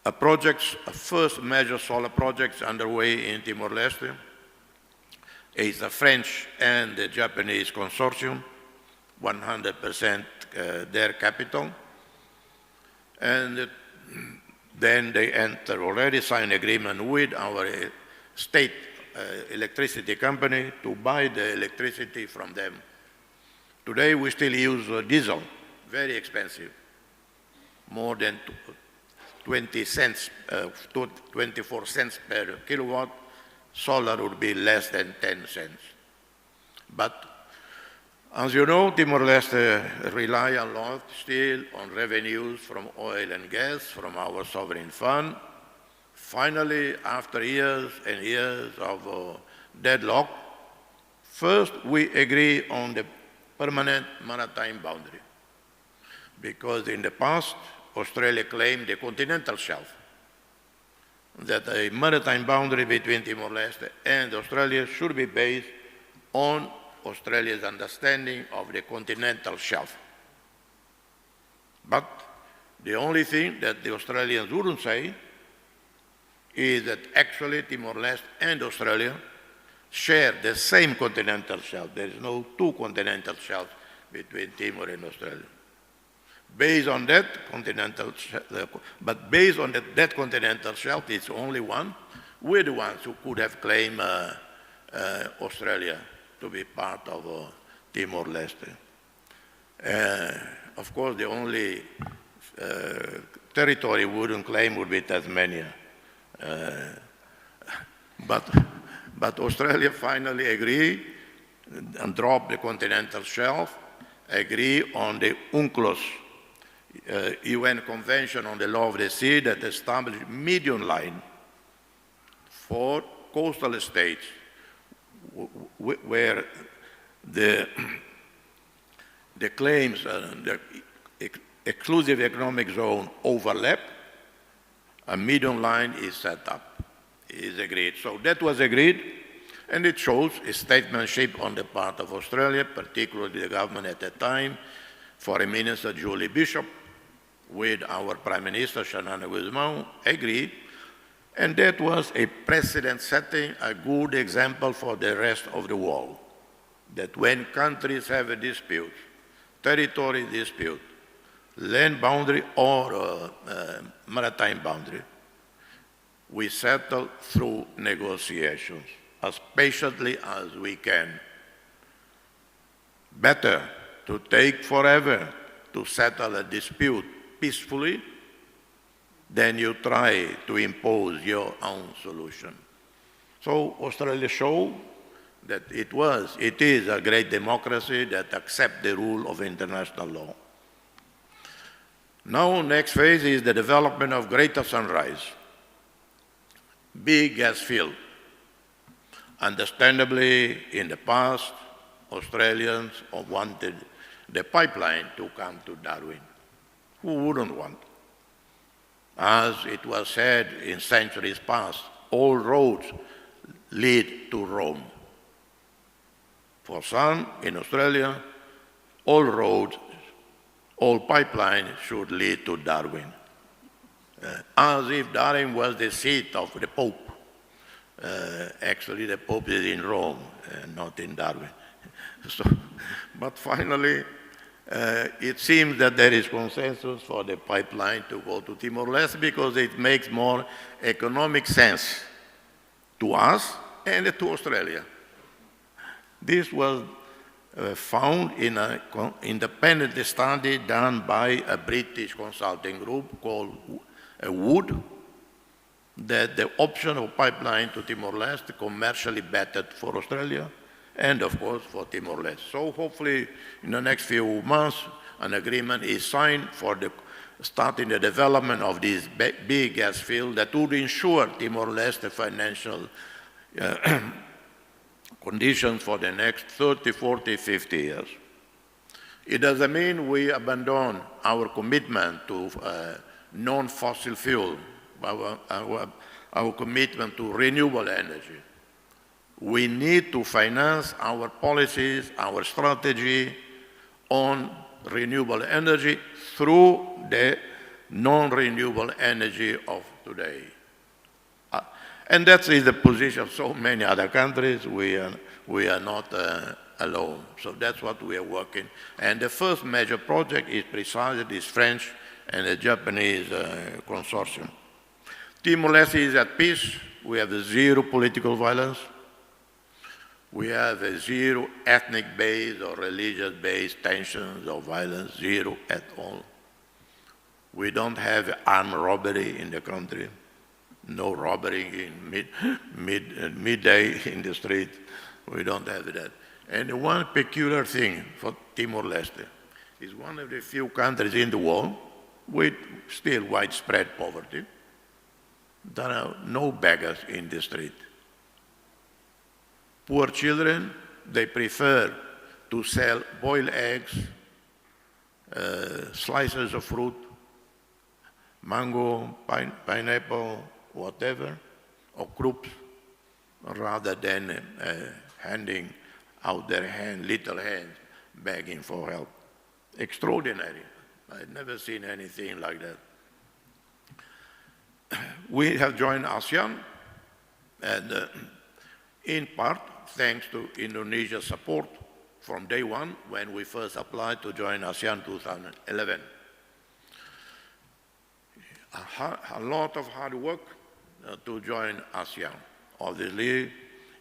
A first major solar project underway in Timor-Leste is the French and the Japanese consortium, 100% their capital. And then they already signed agreement with our state electricity company to buy the electricity from them. Today we still use diesel, very expensive, more than 20 cents, 24 cents per kilowatt. Solar would be less than 10 cents. But as you know, Timor-Leste rely a lot still on revenues from oil and gas from our sovereign fund. Finally, after years and years of deadlock, first we agree on the permanent maritime boundary. Because in the past, Australia claimed the continental shelf, that a maritime boundary between Timor-Leste and Australia should be based on Australia's understanding of the continental shelf. But the only thing that the Australians wouldn't say is that actually Timor-Leste and Australia share the same continental shelf. There is no two continental shelves between Timor and Australia. Based on that continental shelf, but based on that continental shelf, it's only one. We're the ones who could have claimed Australia to be part of Timor-Leste. Of course, the only territory we wouldn't claim would be Tasmania. But Australia finally agreed and dropped the continental shelf, agree on the UNCLOS, UN Convention on the Law of the Sea, that established median line for coastal states where the claims, the exclusive economic zone overlap, a median line is set up, is agreed. So that was agreed, and it shows a statesmanship on the part of Australia, particularly the government at that time, Foreign Minister Julie Bishop, with our Prime Minister Shanana Guzman, agreed, and that was a precedent setting, a good example for the rest of the world, that when countries have a dispute, territory dispute, land boundary or maritime boundary, we settle through negotiations as patiently as we can. Better to take forever to settle a dispute peacefully than you try to impose your own solution. So Australia showed that it is a great democracy that accepts the rule of international law. Now, next phase is the development of Greater Sunrise, big gas field. Understandably, in the past, Australians wanted the pipeline to come to Darwin. Who wouldn't want? As it was said in centuries past, all roads lead to Rome. For some in Australia, all roads, all pipelines should lead to Darwin. As if Darwin was the seat of the Pope. Actually, the Pope is in Rome, not in Darwin. But finally, it seems that there is consensus for the pipeline to go to Timor-Leste because it makes more economic sense to us and to Australia. This was found in an independent study done by a British consulting group called Wood, that the option of pipeline to Timor-Leste commercially vetted for Australia and, of course, for Timor-Leste. So hopefully, in the next few months, an agreement is signed for starting the development of this big gas field that would ensure Timor-Leste financial conditions for the next 30, 40, 50 years. It doesn't mean we abandon our commitment to non-fossil fuel, our commitment to renewable energy. We need to finance our policies, our strategy on renewable energy through the non-renewable energy of today. And that is the position of so many other countries. We are not alone. So that's what we are working. And the first major project is precisely this French and the Japanese consortium. Timor-Leste is at peace. We have zero political violence. We have a zero ethnic-based or religious-based tensions or violence, zero at all. We don't have armed robbery in the country. No robbery in midday in the street. We don't have that. And one peculiar thing for Timor-Leste is one of the few countries in the world with still widespread poverty. There are no beggars in the street. Poor children, they prefer to sell boiled eggs, slices of fruit, mango, pineapple, whatever, or crops, rather than handing out their little hands, begging for help. Extraordinary. I've never seen anything like that. We have joined ASEAN, and in part, thanks to Indonesia's support from day one when we first applied to join ASEAN 2011. A lot of hard work to join ASEAN. Obviously,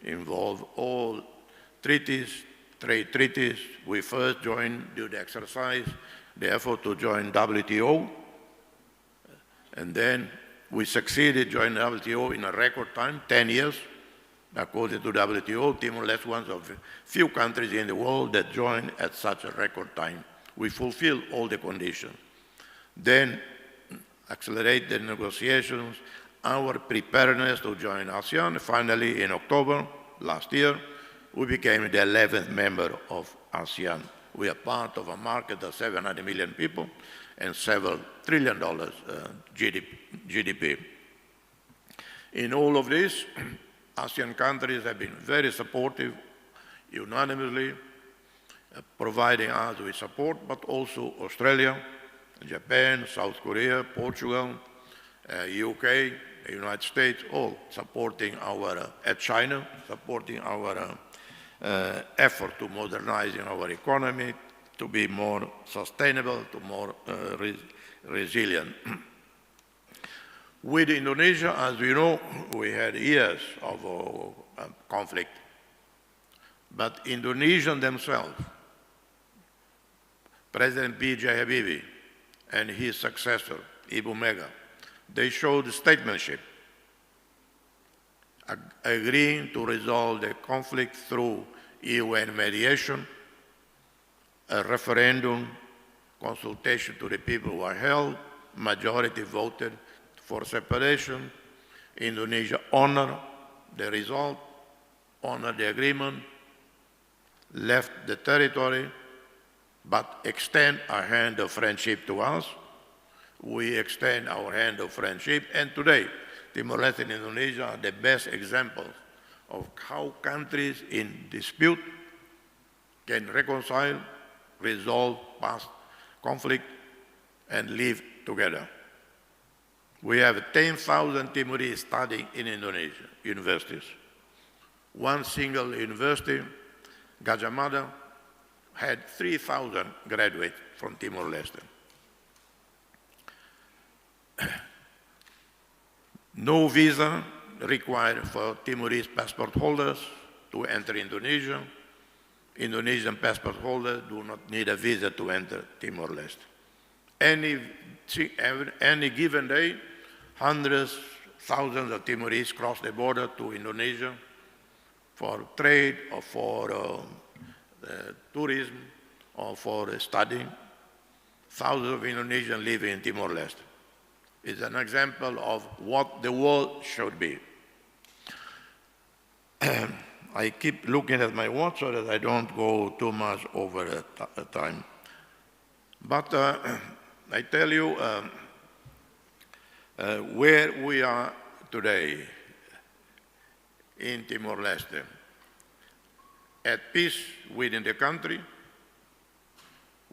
involve all treaties, trade treaties. We first joined, did the exercise, the effort to join WTO, and then we succeeded joining WTO in a record time, 10 years. According to WTO, Timor-Leste was one of the few countries in the world that joined at such a record time. We fulfilled all the conditions. Then, accelerate the negotiations, our preparedness to join ASEAN. Finally, in October last year, we became the 11th member of ASEAN. We are part of a market of 700 million people and several $1 trillion GDP. In all of this, ASEAN countries have been very supportive, unanimously, providing us with support, but also Australia, Japan, South Korea, Portugal, UK, United States, all supporting China, supporting our effort to modernizing our economy, to be more sustainable, to more resilient. With Indonesia, as we know, we had years of conflict. But Indonesians themselves, President B.J. Habibie and his successor, Ibu Mega, they showed statesmanship, agreeing to resolve the conflict through UN mediation, a referendum, consultation to the people were held, majority voted for separation. Indonesia honored the result, honored the agreement, left the territory, but extend a hand of friendship to us. We extend our hand of friendship, and today, Timor-Leste and Indonesia are the best examples of how countries in dispute can reconcile, resolve past conflict, and live together. We have 10,000 Timorese studying in Indonesia, universities. One single university, Gajah Mada, had 3,000 graduates from Timor-Leste. No visa required for Timorese passport holders to enter Indonesia. Indonesian passport holders do not need a visa to enter Timor-Leste. Any given day, hundreds, thousands of Timorese cross the border to Indonesia for trade or for tourism or for studying. Thousands of Indonesians live in Timor-Leste. It's an example of what the world should be. I keep looking at my watch so that I don't go too much over time. But I tell you where we are today in Timor-Leste. At peace within the country,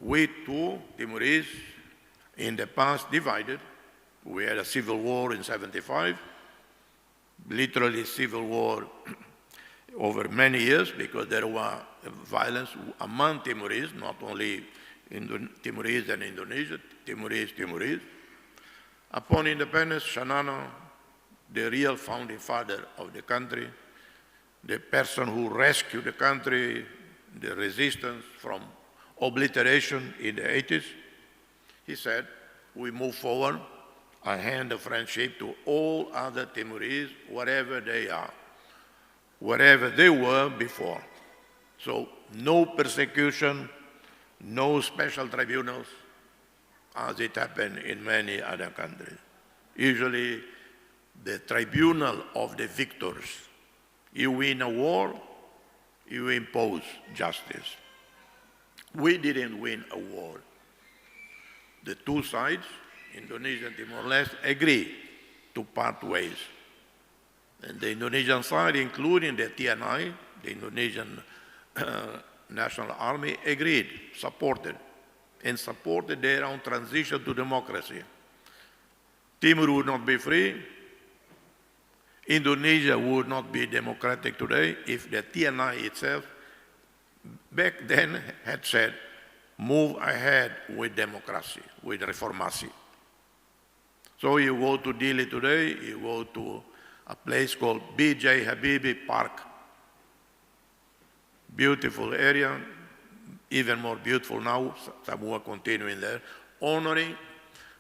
we too, Timorese, in the past divided. We had a civil war in '75, literally civil war over many years because there was violence among Timorese, not only Timorese and Indonesia, Timorese. Upon independence, Shanana, the real founding father of the country, the person who rescued the country, the resistance from obliteration in the 80s, he said, we move forward, I hand the friendship to all other Timorese, wherever they are, wherever they were before. So no persecution, no special tribunals, as it happened in many other countries. Usually the tribunal of the victors. You win a war, you impose justice. We didn't win a war. The two sides, Indonesia and Timor-Leste, agreed to part ways. And the Indonesian side, including the TNI, the Indonesian National Army, agreed, supported their own transition to democracy. Timor would not be free. Indonesia would not be democratic today if the TNI itself back then had said, move ahead with democracy, with reformasi. So you go to Dili today, you go to a place called B.J. Habibie Park. Beautiful area, even more beautiful now, Samoa continuing there, honoring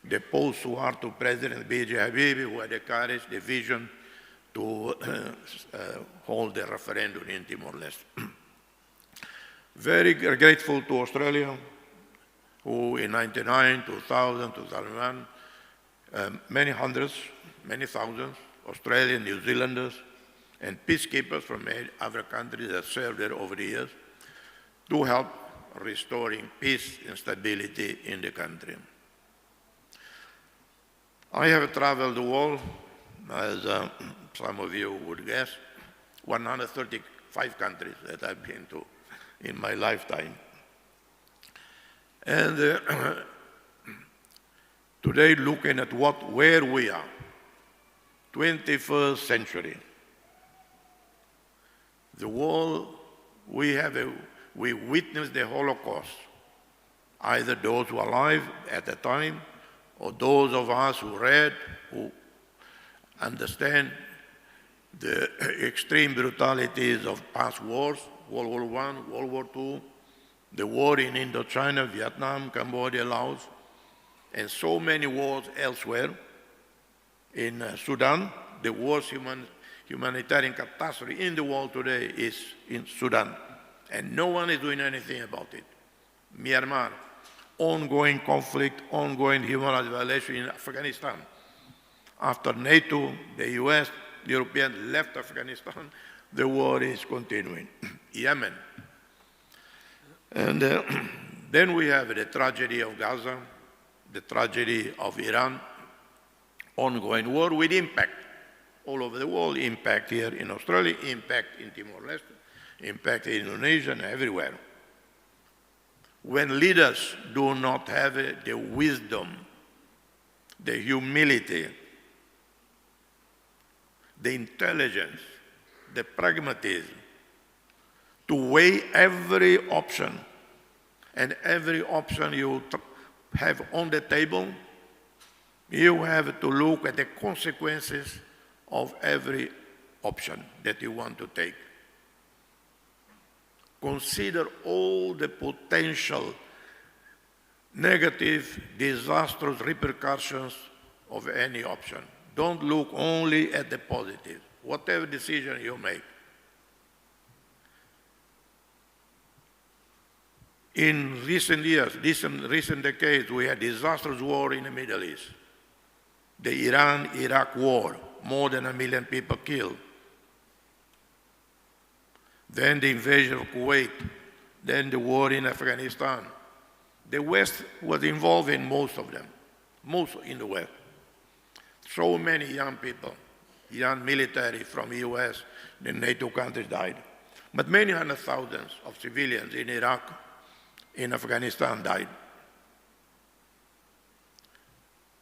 the post-Suharto President B.J. Habibie, who had the courage, the vision to hold the referendum in Timor-Leste. Very grateful to Australia, who in 1999, 2000, 2001, many hundreds, many thousands, Australian, New Zealanders, and peacekeepers from other countries that served there over the years to help restoring peace and stability in the country. I have traveled the world, as some of you would guess, 135 countries that I've been to in my lifetime. And today, looking at where we are, 21st century, the world, we witnessed the Holocaust, either those who were alive at the time, or those of us who read, who understand the extreme brutalities of past wars, World War I, World War II, the war in Indochina, Vietnam, Cambodia, Laos, and so many wars elsewhere. In Sudan, the worst humanitarian catastrophe in the world today is in Sudan, and no one is doing anything about it. Myanmar, ongoing conflict, ongoing human rights violation in Afghanistan. After NATO, the US, the Europeans left Afghanistan, the war is continuing. Yemen. And then we have the tragedy of Gaza, the tragedy of Iran, ongoing war with impact all over the world, impact here in Australia, impact in Timor-Leste, impact in Indonesia, and everywhere. When leaders do not have the wisdom, the humility, the intelligence, the pragmatism to weigh every option, and every option you have on the table, you have to look at the consequences of every option that you want to take. Consider all the potential negative, disastrous repercussions of any option. Don't look only at the positive, whatever decision you make. In recent years, recent decades, we had disastrous war in the Middle East. The Iran-Iraq war, more than 1 million people killed. Then the invasion of Kuwait, then the war in Afghanistan. The West was involved in most of them, most in the West. So many young people, young military from the US, the NATO countries died. But many hundred thousands of civilians in Iraq, in Afghanistan died.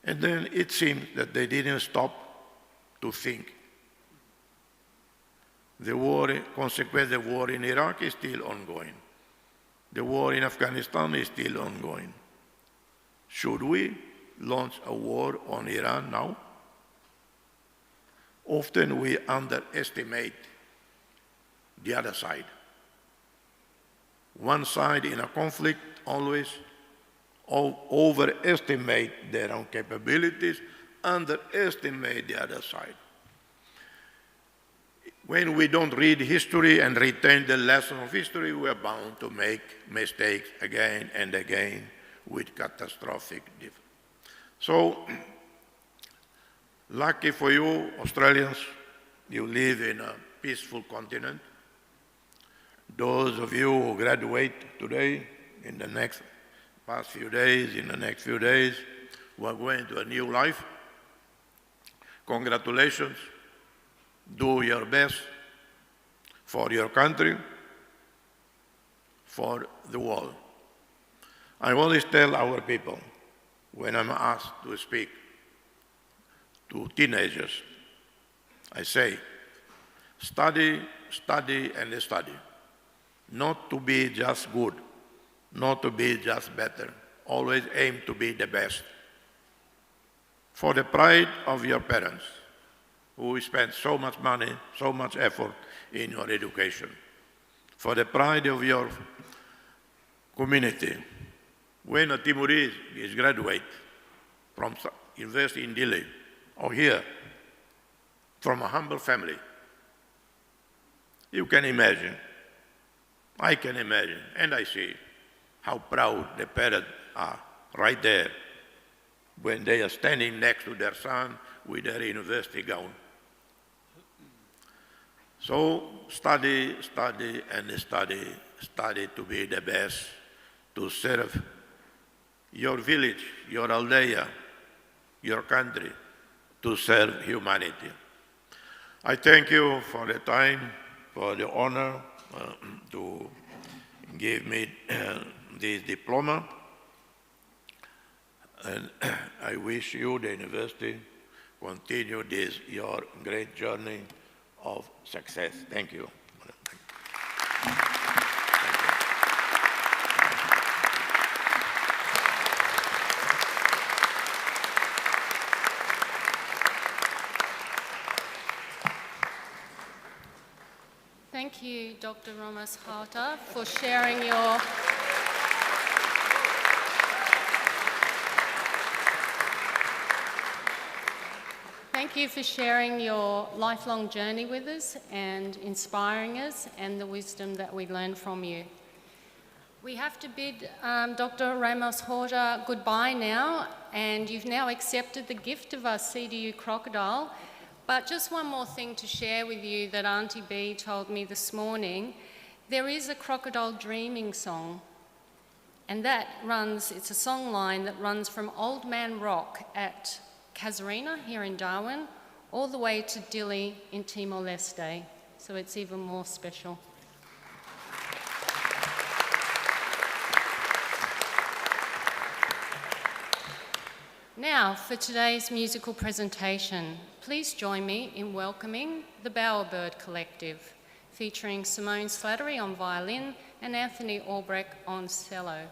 And then it seems that they didn't stop to think. The war, consequence of the war in Iraq is still ongoing. The war in Afghanistan is still ongoing. Should we launch a war on Iran now? Often we underestimate the other side. One side in a conflict always overestimate their own capabilities, underestimate the other side. When we don't read history and retain the lesson of history, we are bound to make mistakes again and again with catastrophic difference. So, lucky for you, Australians, you live in a peaceful continent. Those of you who graduate today, in the next past few days, in the next few days, who are going to a new life, congratulations. Do your best for your country, for the world. I always tell our people, when I'm asked to speak to teenagers, I say, study, study, and study. Not to be just good, not to be just better. Always aim to be the best. For the pride of your parents, who spend so much money, so much effort in your education. For the pride of your community. When a Timorese is graduate from university in Delhi or here, from a humble family, you can imagine, I can imagine, and I see how proud the parents are right there when they are standing next to their son with their university gown. So study, study, and study. Study to be the best, to serve your village, your aldea, your country, to serve humanity. I thank you for the time, for the honor to give me this diploma. And I wish you, the university, continue this, your great journey of success. Thank you. Thank you, Dr. Ramos Hata, for sharing your Thank you for sharing your lifelong journey with us and inspiring us and the wisdom that we learn from you. We have to bid Dr. Ramos Horta goodbye now, and you've now accepted the gift of our CDU crocodile. But just one more thing to share with you that Auntie B told me this morning. There is a crocodile dreaming song, and that runs, it's a song line that runs from Old Man Rock at Casuarina here in Darwin, all the way to Dili in Timor-Leste. So it's even more special. Now, for today's musical presentation, please join me in welcoming the Bowerbird Collective, featuring Simone Slattery on violin and Anthony Albrecht on cello.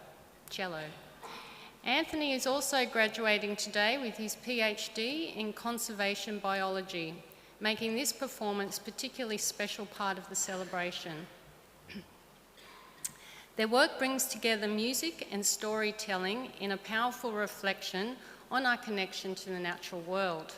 Anthony is also graduating today with his PhD in conservation biology, making this performance a particularly special part of the celebration. Their work brings together music and storytelling in a powerful reflection on our connection to the natural world.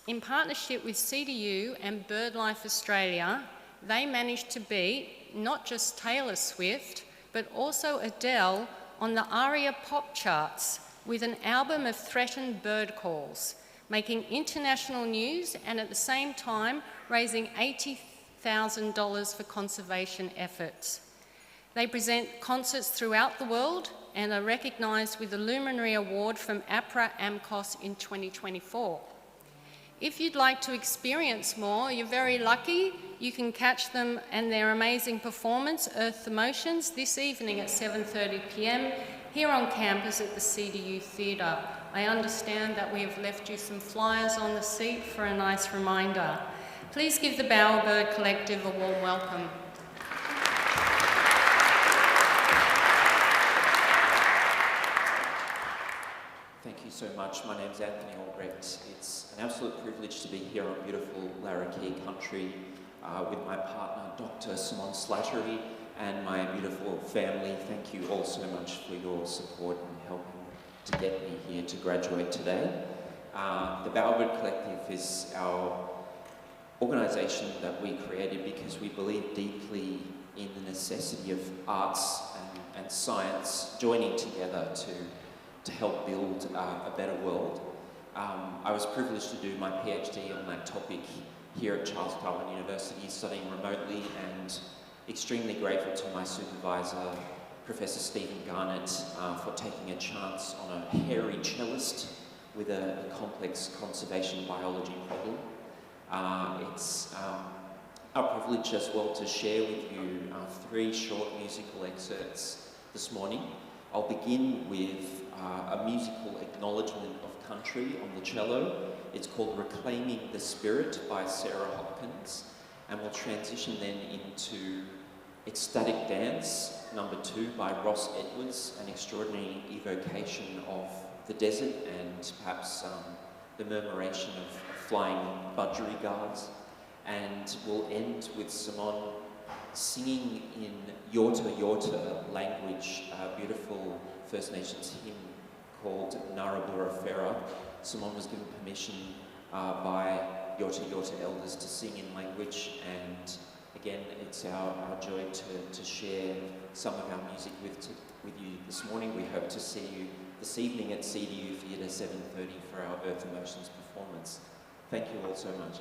In partnership with CDU and BirdLife Australia, they managed to beat not just Taylor Swift, but also Adele on the ARIA pop charts with an album of threatened bird calls, making international news and at the same time raising $80,000 for conservation efforts. They present concerts throughout the world and are recognised with the Luminary Award from APRA AMCOS in 2024. If you'd like to experience more, you're very lucky. You can catch them and their amazing performance, Earth Emotions, this evening at 7:30 p.m. here on campus at the CDU Theatre. I understand that we have left you some flyers on the seat for a nice reminder. Please give the Bowerbird Collective a warm welcome. Thank you so much. My name's Anthony Albrecht. It's an absolute privilege to be here on beautiful Larrakia country with my partner, Dr. Simone Slattery, and my beautiful family. Thank you all so much for your support and helping to get me here to graduate today. The Bowerbird Collective is our organisation that we created because we believe deeply in the necessity of arts and science joining together to help build a better world. I was privileged to do my PhD on that topic here at Charles Darwin University, studying remotely, and extremely grateful to my supervisor, Professor Stephen Garnett, for taking a chance on a hairy cellist with a complex conservation biology problem. It's our privilege as well to share with you 3 short musical excerpts this morning. I'll begin with a musical acknowledgement of country on the cello. It's called Reclaiming the Spirit by Sarah Hopkins, and we'll transition then into Ecstatic Dance, number 2 by Ross Edwards, an extraordinary evocation of the desert and perhaps the murmuration of flying budgerigars. And we'll end with Simone singing in Yorta Yorta language, a beautiful First Nations hymn called Narrabura Fera. Simone was given permission by Yorta Yorta elders to sing in language, and again, it's our joy to share some of our music with you this morning. We hope to see you this evening at CDU Theatre 7:30 for our Earth Emotions performance. Thank you all so much.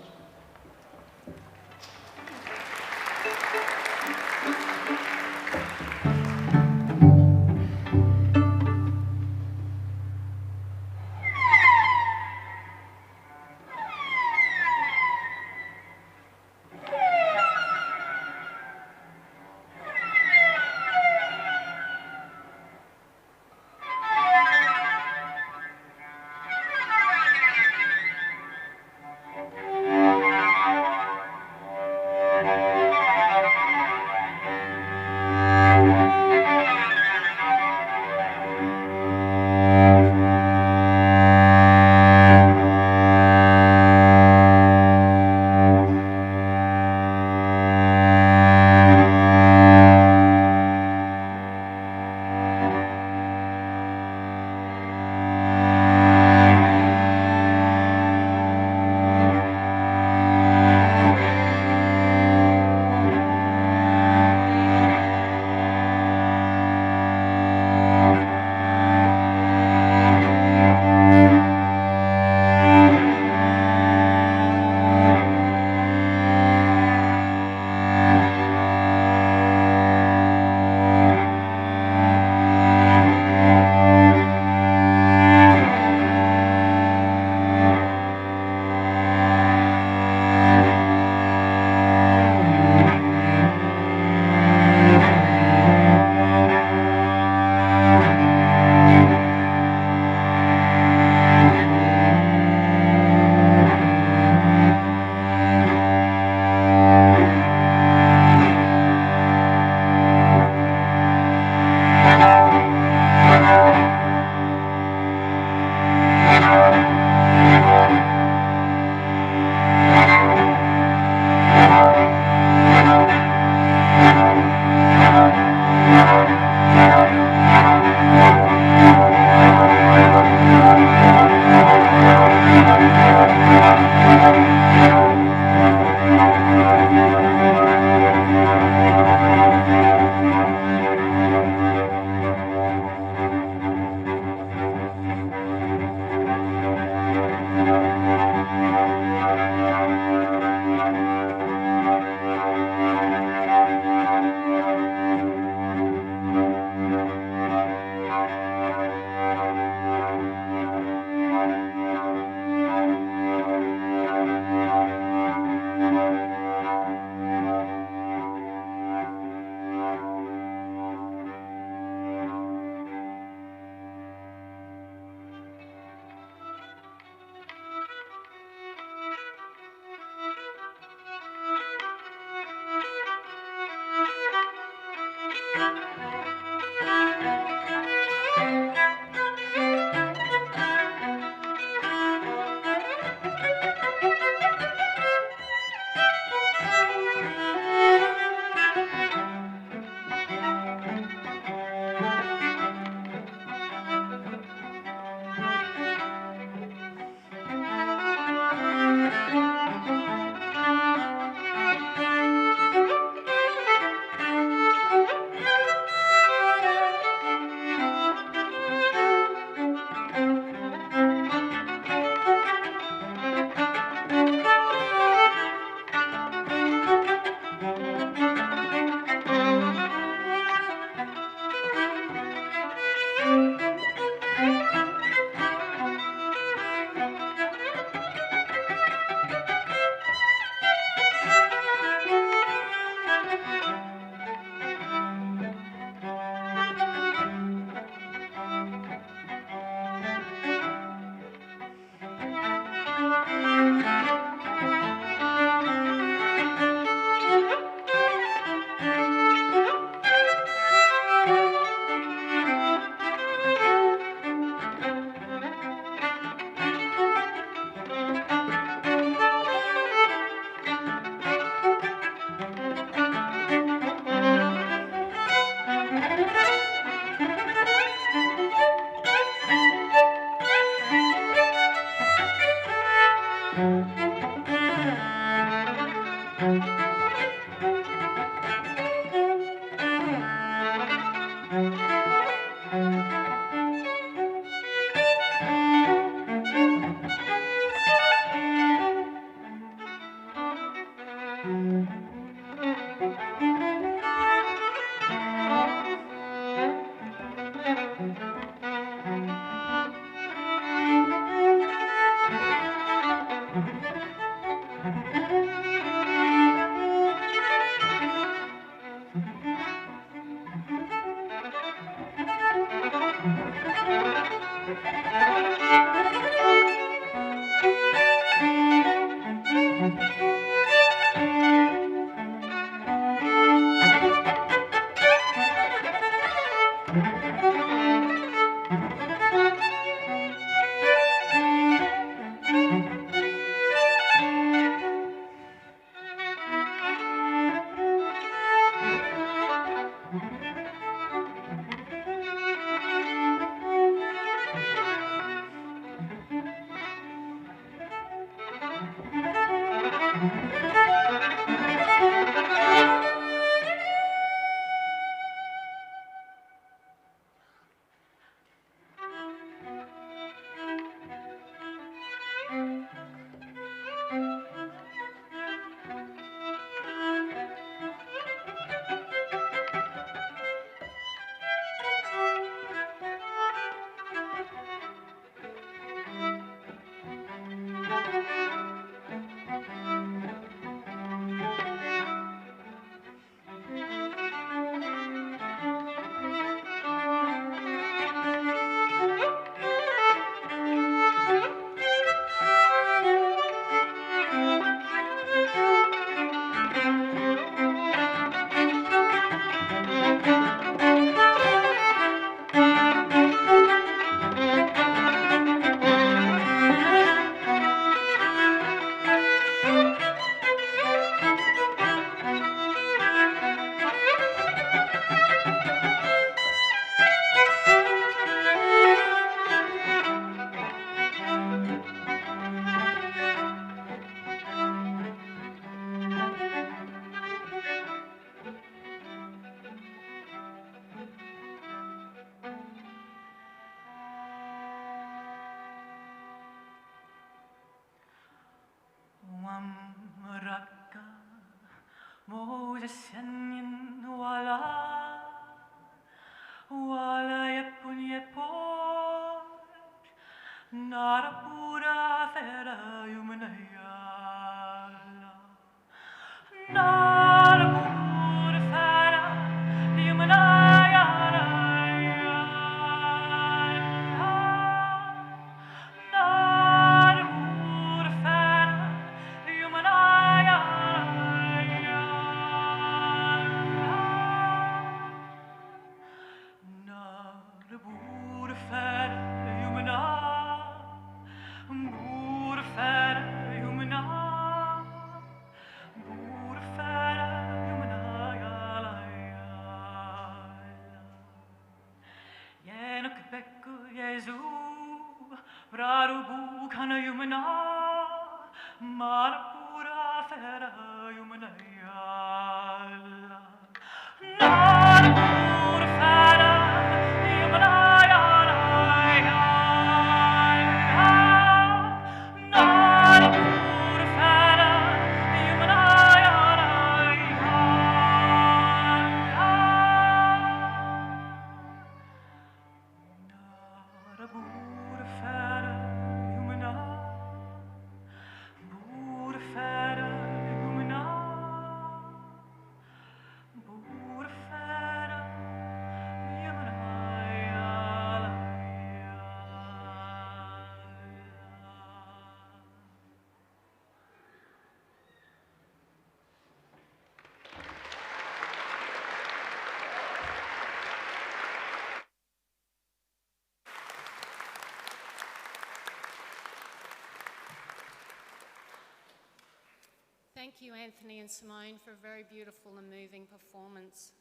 Thank you, Anthony and Simone, for a very beautiful and moving performance.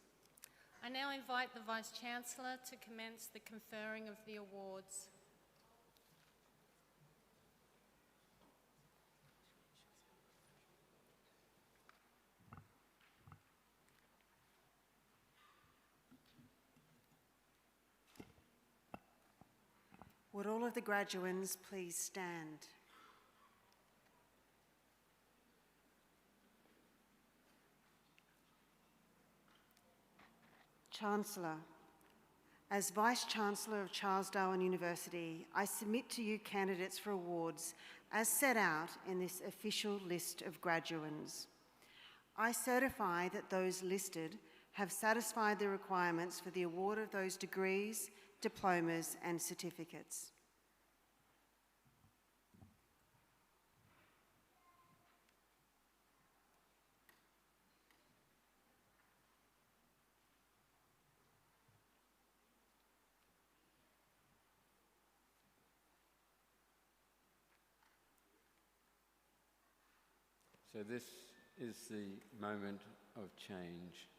I now invite the Vice-Chancellor to commence the conferring of the awards. Would all of the graduands please stand? Chancellor, as Vice-Chancellor of Charles Darwin University, I submit to you candidates for awards as set out in this official list of graduands. I certify that those listed have satisfied the requirements for the award of those degrees, diplomas and certificates. So this is the moment of change.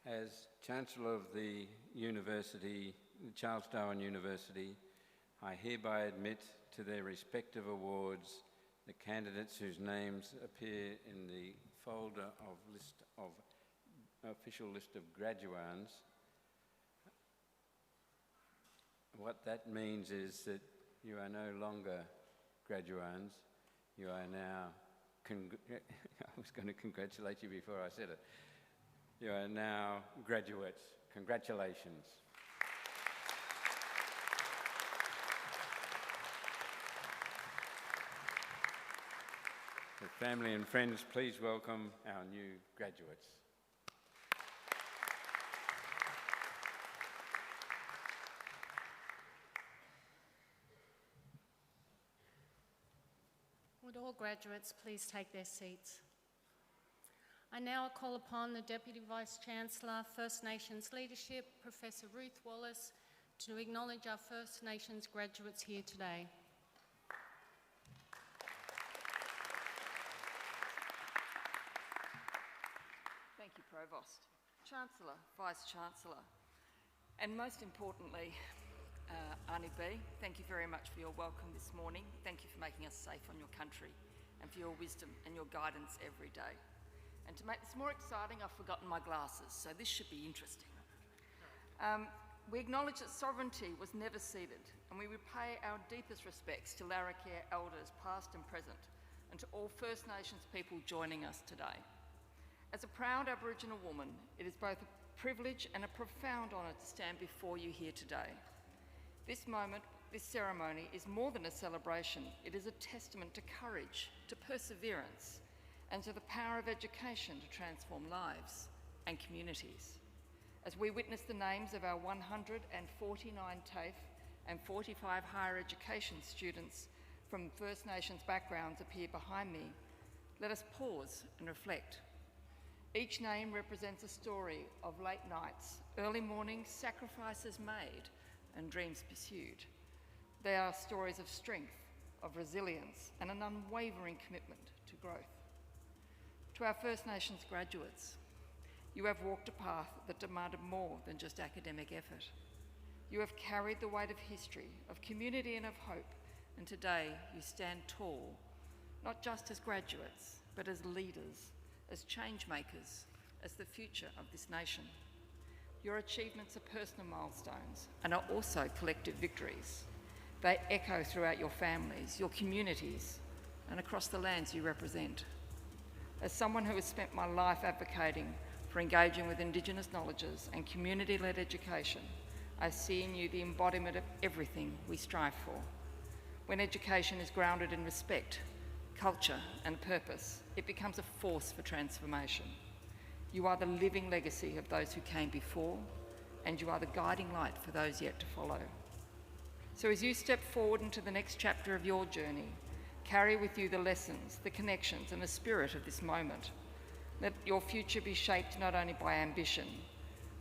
As Chancellor of the University, Charles Darwin University, I hereby admit to their respective awards the candidates whose names appear in the folder of official list of graduands. What that means is that you are no longer graduands. You are now, I was going to congratulate you before I said it. You are now graduates. Congratulations. So family and friends, please welcome our new graduates. Would all graduates please take their seats? I now call upon the Deputy Vice-Chancellor, First Nations Leadership, Professor Ruth Wallace, to acknowledge our First Nations graduates here today. Thank you, Provost. Chancellor, Vice-Chancellor, and most importantly, Arnie B, thank you very much for your welcome this morning. Thank you for making us safe on your country and for your wisdom and your guidance every day. And to make this more exciting, I've forgotten my glasses, so this should be interesting. We acknowledge that sovereignty was never ceded, and we repay our deepest respects to Larrakia elders past and present, and to all First Nations people joining us today. As a proud Aboriginal woman, it is both a privilege and a profound honour to stand before you here today. This moment, this ceremony, is more than a celebration. It is a testament to courage, to perseverance, and to the power of education to transform lives and communities. As we witness the names of our 149 TAFE and 45 higher education students from First Nations backgrounds appear behind me, let us pause and reflect. Each name represents a story of late nights, early mornings, sacrifices made, and dreams pursued. They are stories of strength, of resilience, and an unwavering commitment to growth. To our First Nations graduates, you have walked a path that demanded more than just academic effort. You have carried the weight of history, of community and of hope, and today you stand tall, not just as graduates, but as leaders, as change makers, as the future of this nation. Your achievements are personal milestones and are also collective victories. They echo throughout your families, your communities, and across the lands you represent. As someone who has spent my life advocating for engaging with Indigenous knowledges and community-led education, I see in you the embodiment of everything we strive for. When education is grounded in respect, culture, and purpose, it becomes a force for transformation. You are the living legacy of those who came before, and you are the guiding light for those yet to follow. So as you step forward into the next chapter of your journey, carry with you the lessons, the connections, and the spirit of this moment. Let your future be shaped not only by ambition,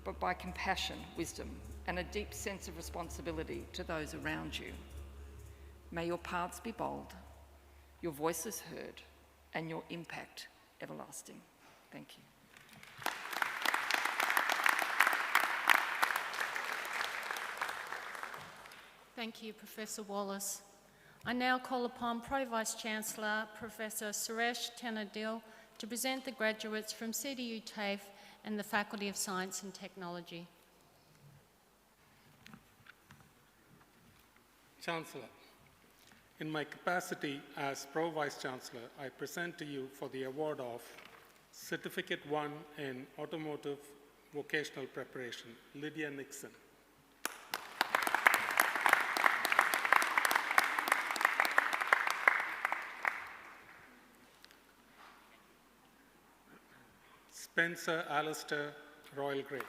but by compassion, wisdom, and a deep sense of responsibility to those around you. May your paths be bold, your voices heard, and your impact everlasting. Thank you. Thank you, Professor Wallace. I now call upon Pro-Vice-Chancellor Professor Suresh Tenadil to present the graduates from CDU TAFE and the Faculty of Science and Technology. Chancellor, in my capacity as Pro Vice Chancellor, I present to you for the award of Certificate 1 in Automotive Vocational Preparation, Lydia Nixon. Spencer Alistair Royal Grey.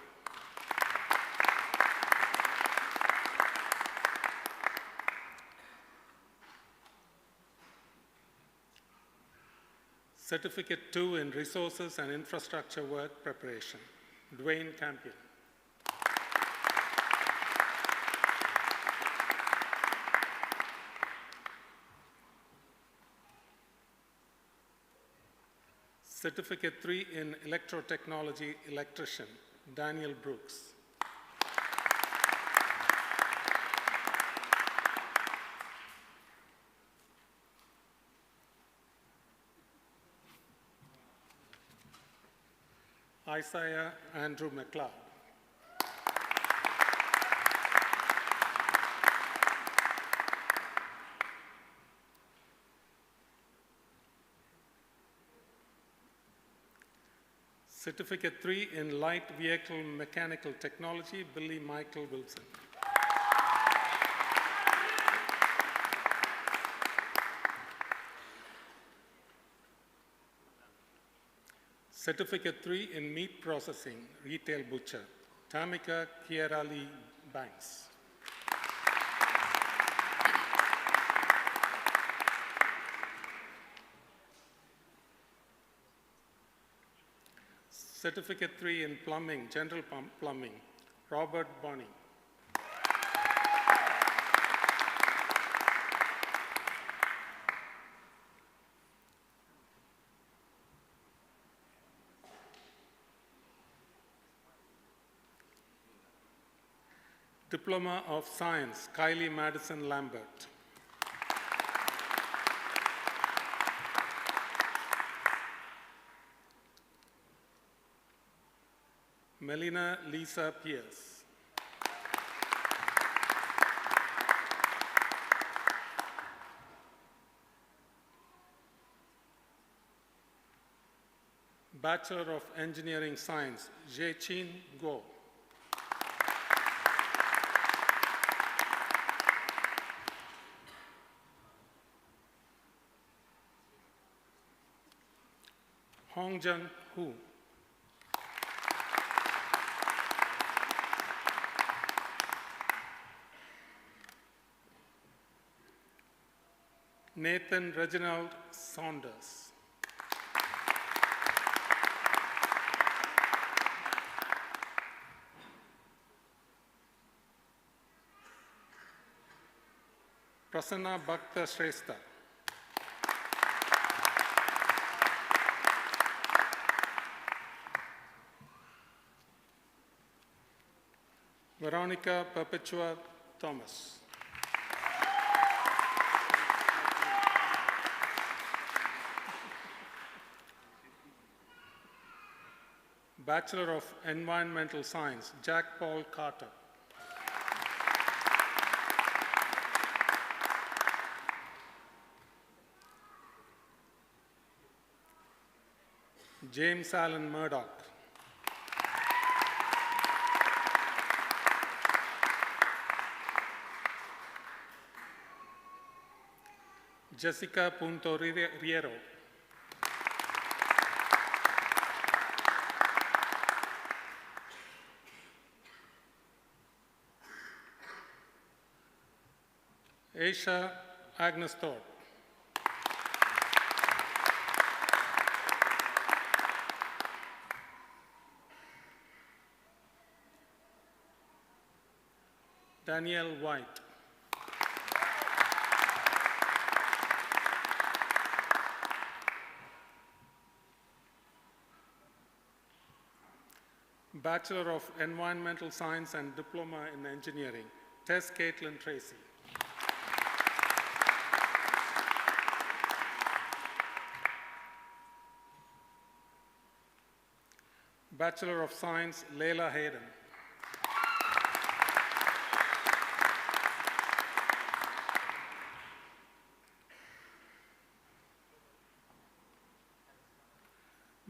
Certificate 2 in Resources and Infrastructure Work Preparation, Dwayne Campion. Certificate 3 in Electrotechnology Electrician, Daniel Brooks. Isaiah Andrew McLeod. Certificate 3 in Light Vehicle Mechanical Technology, Billy Michael Wilson. Certificate 3 in Meat Processing, Retail Butcher, Tamika Kierali Banks. Certificate 3 in Plumbing, General Plumbing, Robert Bonney. Diploma of Science, Kylie Madison Lambert. Melina Lisa Pierce. Bachelor of Engineering Science, Jechin Go. Hongjun Hu. Nathan Reginald Saunders. Prasanna Bhakta Shrestha. Veronica Perpetua Thomas. Bachelor of Environmental Science, Jack Paul Carter. James Allen Murdoch. Jessica Punto Riero. Aisha Agnes Thorpe. Danielle White. Bachelor of Environmental Science and Diploma in Engineering, Tess Caitlin Tracy. Bachelor of Science, Leila Hayden.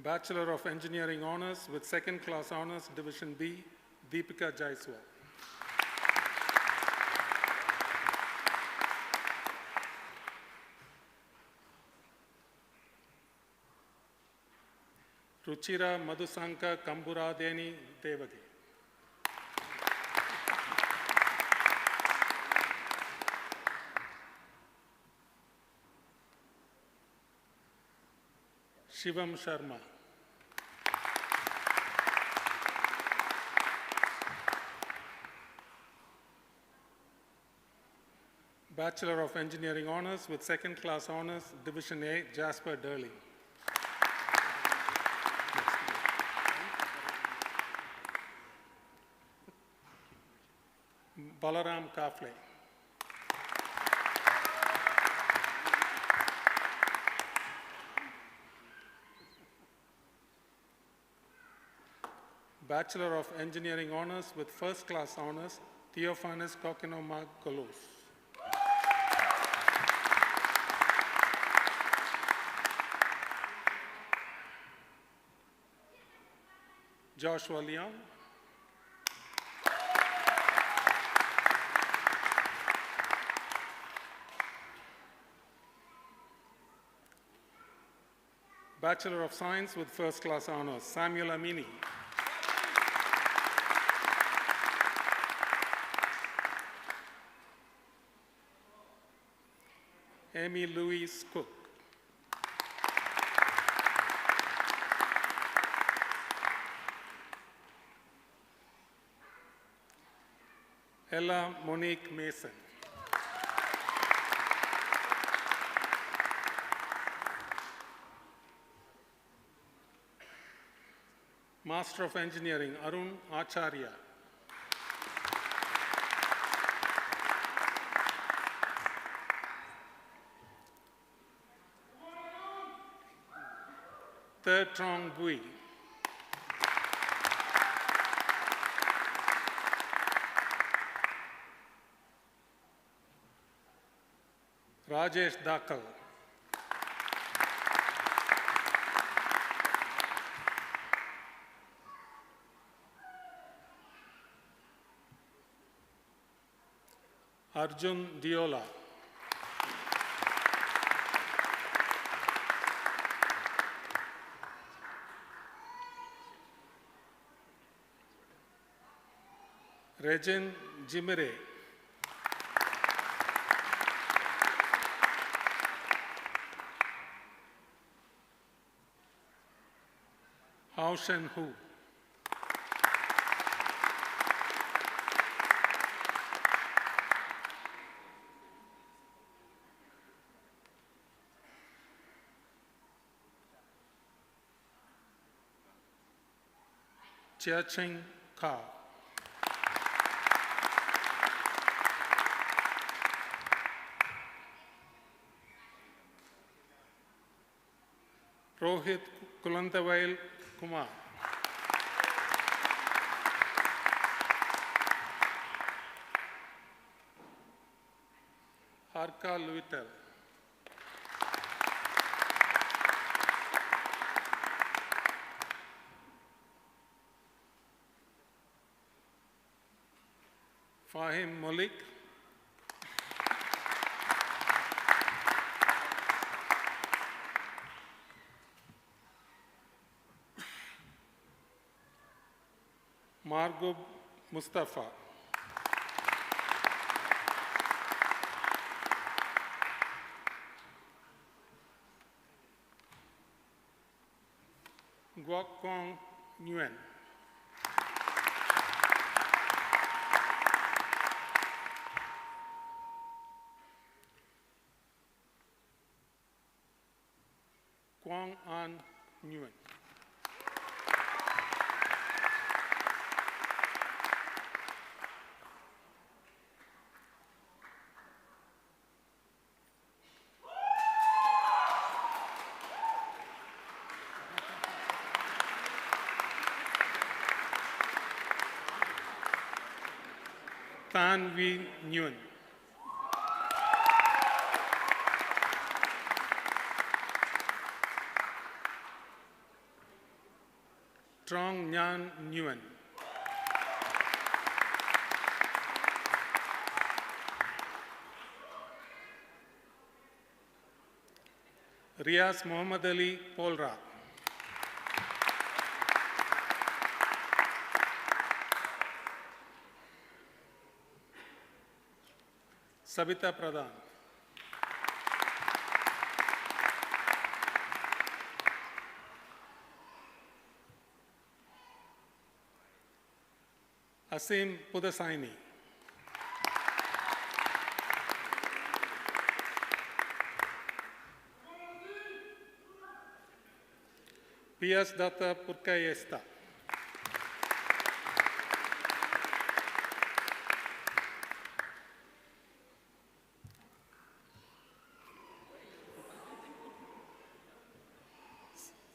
Bachelor of Engineering Honors with Second Class Honors, Division B, Deepika Jaiswal. Ruchira Madhusanka Kamburadeni Devagi. Shivam Sharma. Bachelor of Engineering Honors with Second Class Honors, Division A, Jasper Durling. Balaram Kafle. Bachelor of Engineering Honors with First Class Honors, Theophanis Kokinomagoulos. Joshua Leon. Bachelor of Science with First Class Honors, Samuel Amini. Amy Louise Cook. Ella Monique Mason. Master of Engineering, Arun Acharya. Third Trong Bui. Rajesh Dakal. Arjun Diola. Regin Jimere. Hao Shen Hu. Chia Cheng Kao. Rohit Kulantavail Kumar. Harka Luitel. Fahim Malik. Margub Mustafa. Guok Kong Nguyen. Quang An Nguyen. Tan Vi Nguyen. Trong Nhan Nguyen. Riaz Muhammad Ali Polra. Sabita Pradhan. Asim Pudasaini. Pias Datta Purkayesta.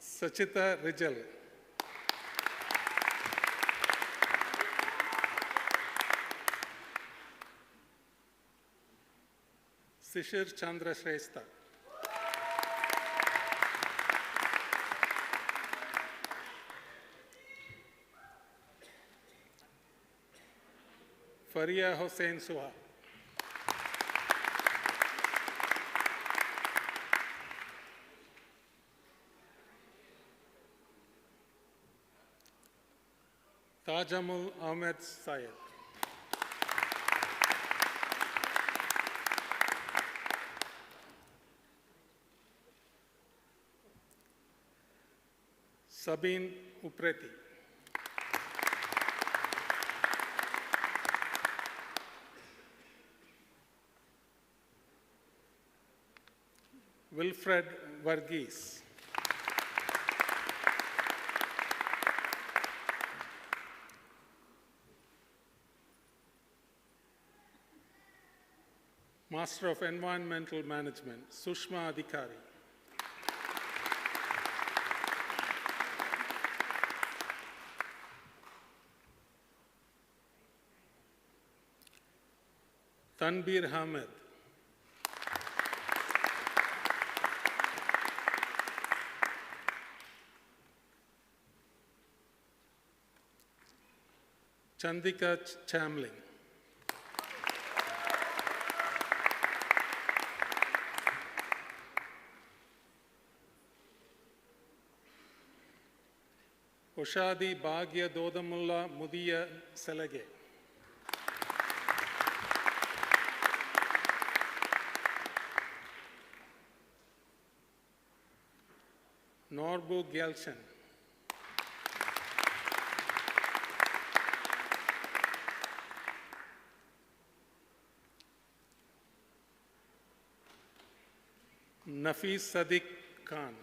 Sachita Rijal. Sishir Chandra Shrestha. Faria Hossain Suha. Tajamul Ahmed Syed. Sabine Upreti. Wilfred Varghese. Master of Environmental Management, Sushma Adhikari. Tanbir Ahmed. Chandika Chamling. Ushadi Bhagya Dodamulla Mudiya Selege. Norbu Gyalchen. Nafis Sadiq Khan.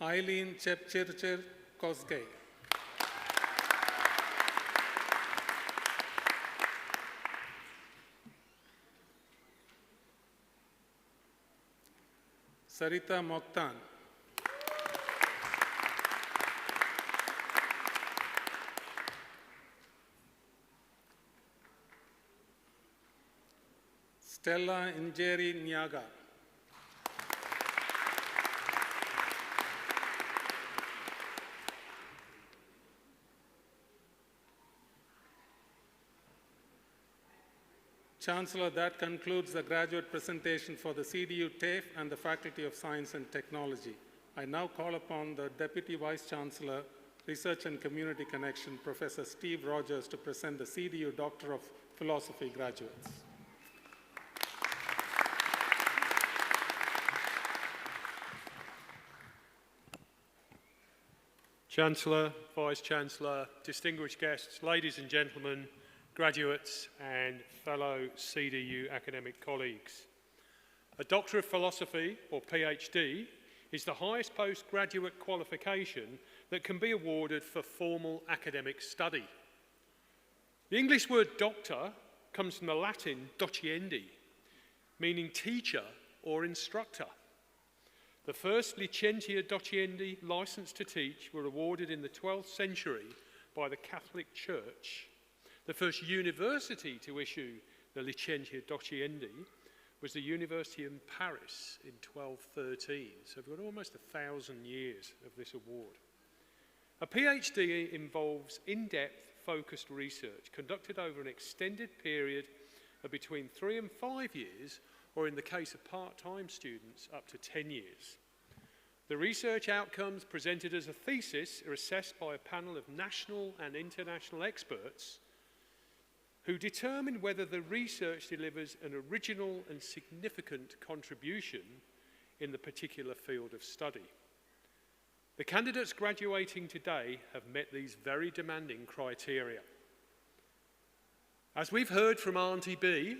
Eileen Chepchirchir Kosgei. Sarita Mokhtan. Stella Injeri Nyaga. Chancellor, that concludes the graduate presentation for the CDU TAFE and the Faculty of Science and Technology. I now call upon the Deputy Vice Chancellor, Research and Community Connection, Professor Steve Rogers, to present the CDU Doctor of Philosophy graduates. Chancellor, Vice-Chancellor, distinguished guests, ladies and gentlemen, graduates and fellow CDU academic colleagues. A Doctor of Philosophy, or PhD, is the highest postgraduate qualification that can be awarded for formal academic study. The English word doctor comes from the Latin dociendi, meaning teacher or instructor. The first licentia dociendi, licence to teach, were awarded in the 12th century by the Catholic Church. The first university to issue the Licentia Dociendi, was the university in Paris in 1213. So we've got almost 1,000 years of this award. A PhD involves in-depth, focused research conducted over an extended period of between 3 and 5 years, or in the case of part-time students, up to 10 years. The research outcomes presented as a thesis are assessed by a panel of national and international experts who determine whether the research delivers an original and significant contribution in the particular field of study. The candidates graduating today have met these very demanding criteria. As we've heard from Auntie B,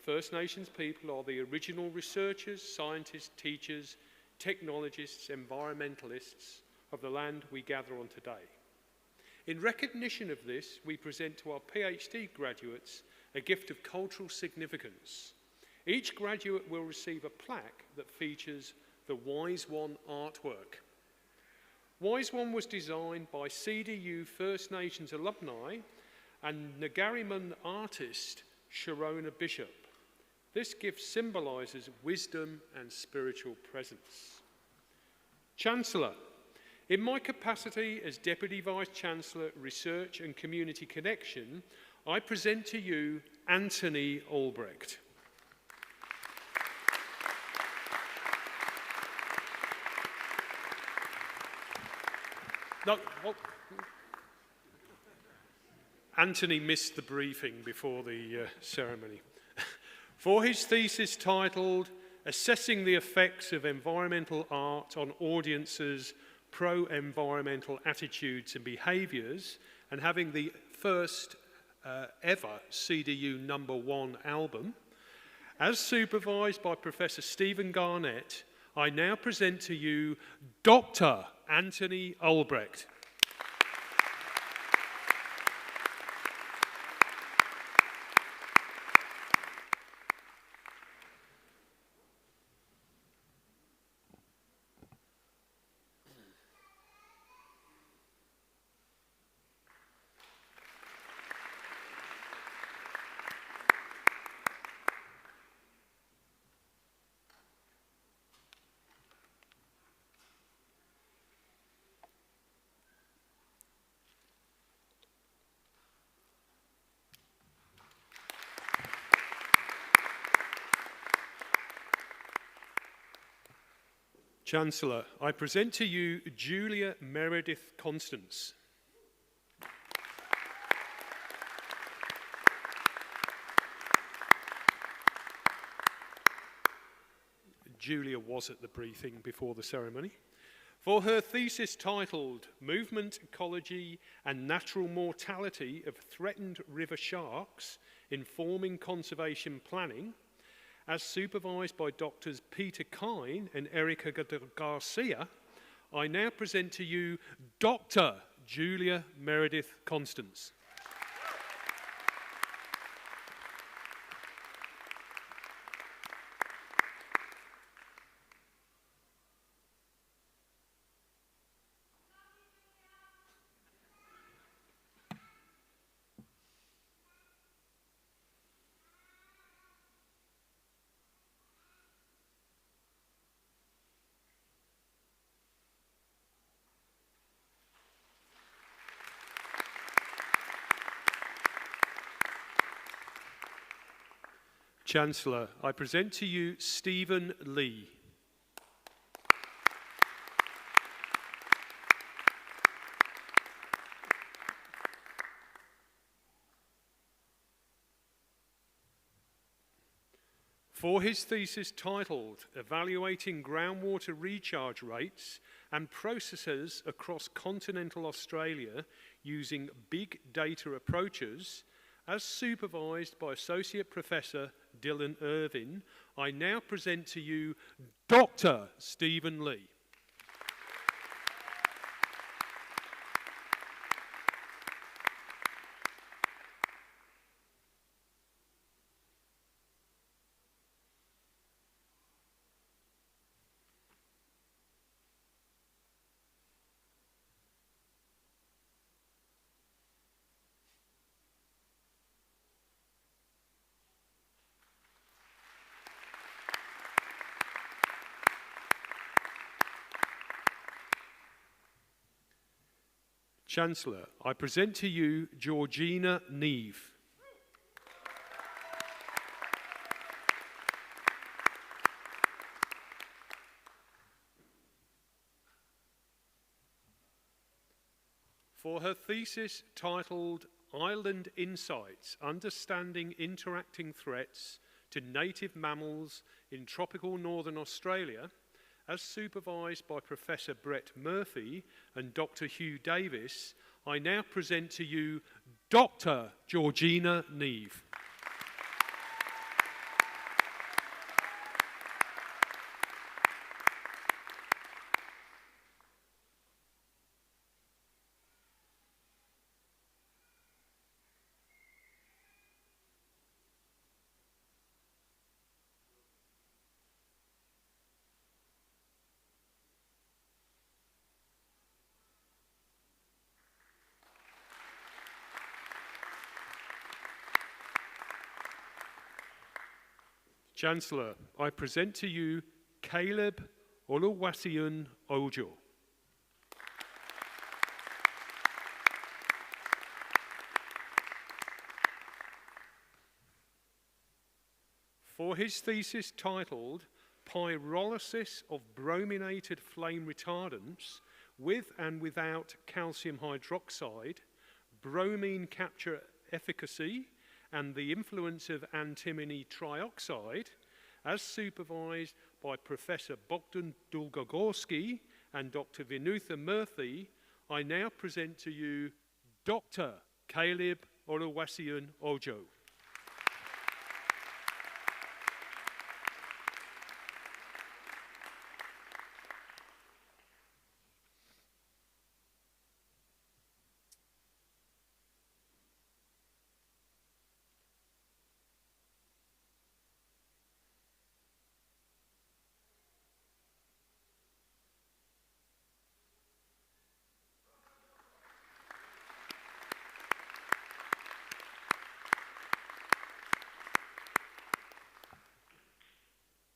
First Nations people are the original researchers, scientists, teachers, technologists, environmentalists of the land we gather on today. In recognition of this, we present to our PhD graduates a gift of cultural significance. Each graduate will receive a plaque that features the Wise One artwork. Wise One was designed by CDU First Nations alumni and Ngariman artist Sharona Bishop. This gift symbolises wisdom and spiritual presence. Chancellor, in my capacity as Deputy Vice-Chancellor, Research and Community Connection, I present to you Anthony Albrecht. No, well, Anthony missed the briefing before the ceremony. For his thesis titled Assessing the Effects of Environmental Art on Audiences' Pro-Environmental Attitudes and Behaviours, and having the first ever CDU #1 album, as supervised by Professor Stephen Garnett, I now present to you Dr. Anthony Albrecht. Chancellor, I present to you Julia Meredith Constance. Julia was at the briefing before the ceremony. For her thesis titled Movement, Ecology and Natural Mortality of Threatened River Sharks Informing Conservation Planning, as supervised by Doctors Peter Kine and Erica Garcia, I now present to you Dr. Julia Meredith Constance. Chancellor, I present to you Stephen Lee. For his thesis titled Evaluating Groundwater Recharge Rates and Processes Across Continental Australia Using Big Data Approaches, as supervised by Associate Professor Dylan Irvin, I now present to you Dr. Stephen Lee. Chancellor, I present to you Georgina Neve. For her thesis titled Island Insights, Understanding Interacting Threats to Native Mammals in Tropical Northern Australia, as supervised by Professor Brett Murphy and Dr. Hugh Davis, I now present to you Dr. Georgina Neve. Chancellor, I present to you Caleb Oluwaseun Ojo. For his thesis titled Pyrolysis of Brominated Flame Retardants with and without calcium hydroxide, bromine capture efficacy, and the influence of antimony trioxide, as supervised by Professor Bogdan Dulgogorsky and Dr. Vinutha Murthy, I now present to you Dr. Caleb Oluwaseun Ojo.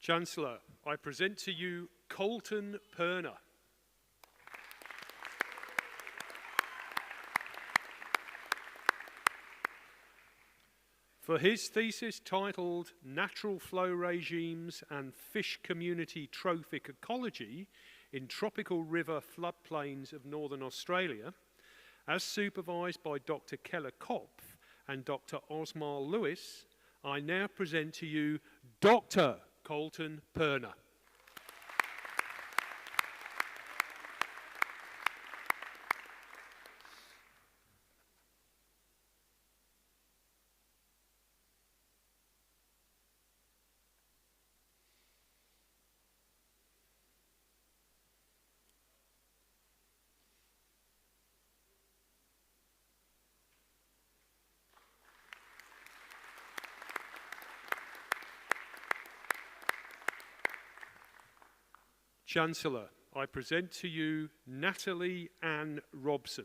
Chancellor, I present to you Colton Perner. For his thesis titled Natural Flow Regimes and Fish Community Trophic Ecology in Tropical River Floodplains of Northern Australia, as supervised by Dr. Keller Kopf and Dr. Osmar Lewis, I now present to you Dr. Colton Perner. Chancellor, I present to you Natalie Ann Robson.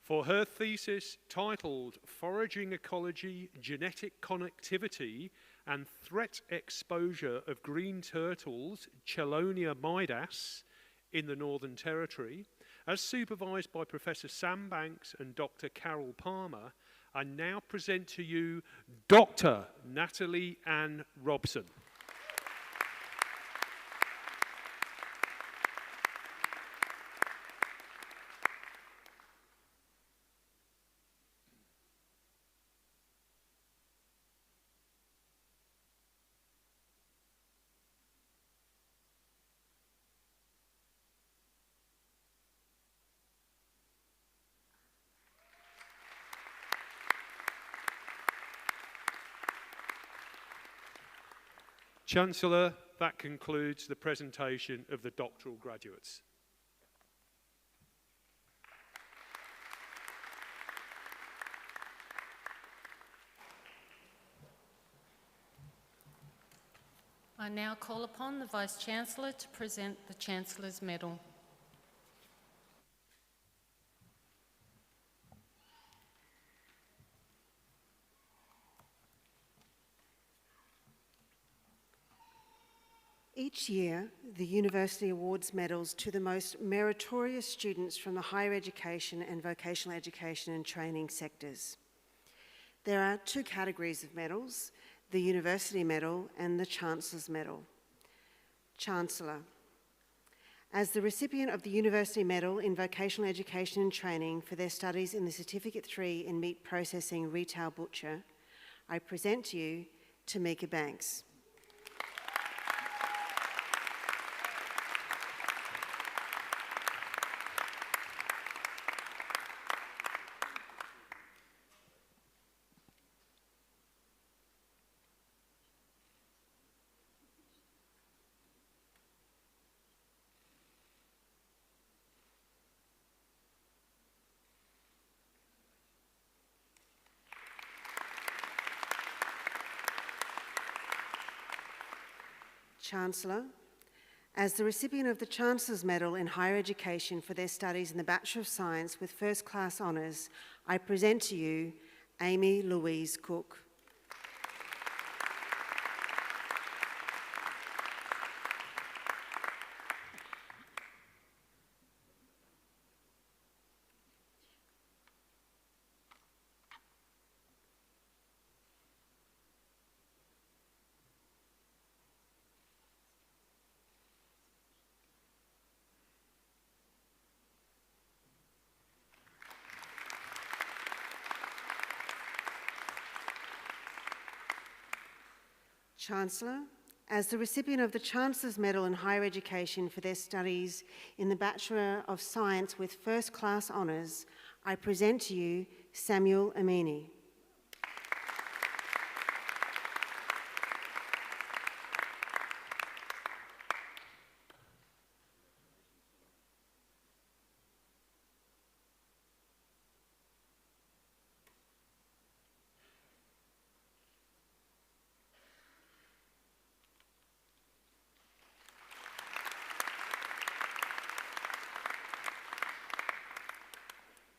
For her thesis titled Foraging Ecology, Genetic Connectivity and Threat Exposure of Green Turtles, Chelonia midas, in the Northern Territory, as supervised by Professor Sam Banks and Dr. Carol Palmer, I now present to you Dr. Natalie Ann Robson. Chancellor, that concludes the presentation of the doctoral graduates. I now call upon the Vice-Chancellor to present the Chancellor's Medal. Each year, the university awards medals to the most meritorious students from the higher education and vocational education and training sectors. There are two categories of medals, the University Medal and the Chancellor's Medal. Chancellor. As the recipient of the University Medal in Vocational Education and Training for their studies in the Certificate 3 in Meat Processing Retail Butcher, I present to you Tamika Banks. Chancellor, as the recipient of the Chancellor's Medal in Higher Education for their studies in the Bachelor of Science with First Class Honours, I present to you Amy Louise Cook. Chancellor, as the recipient of the Chancellor's Medal in Higher Education for their studies in the Bachelor of Science with First Class Honours, I present to you Samuel Amini.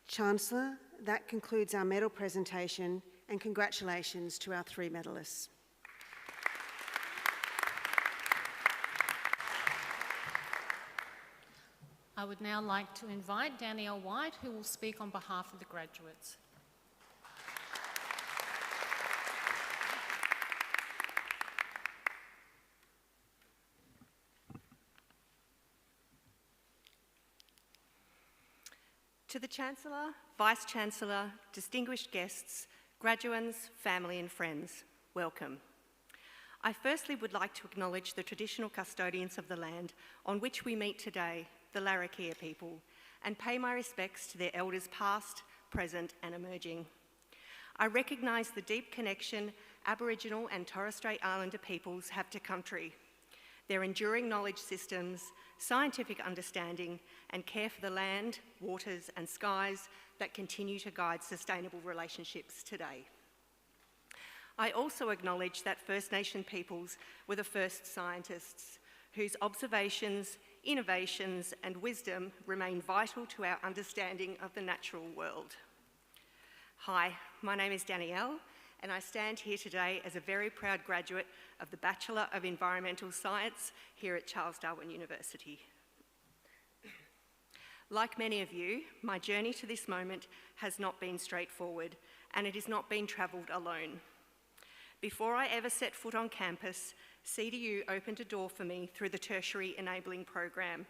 Chancellor, that concludes our medal presentation, and congratulations to our three medalists. I would now like to invite Danielle White, who will speak on behalf of the graduates. To the Chancellor, Vice-Chancellor, distinguished guests, graduands, family and friends, welcome. I firstly would like to acknowledge the traditional custodians of the land on which we meet today, the Larrakia people, and pay my respects to their elders past, present and emerging. I recognise the deep connection Aboriginal and Torres Strait Islander peoples have to country, their enduring knowledge systems, scientific understanding and care for the land, waters and skies that continue to guide sustainable relationships today. I also acknowledge that First Nation peoples were the first scientists whose observations, innovations and wisdom remain vital to our understanding of the natural world. Hi, my name is Danielle and I stand here today as a very proud graduate of the Bachelor of Environmental Science here at Charles Darwin University. Like many of you, my journey to this moment has not been straightforward and it has not been travelled alone. Before I ever set foot on campus, CDU opened a door for me through the Tertiary Enabling Program,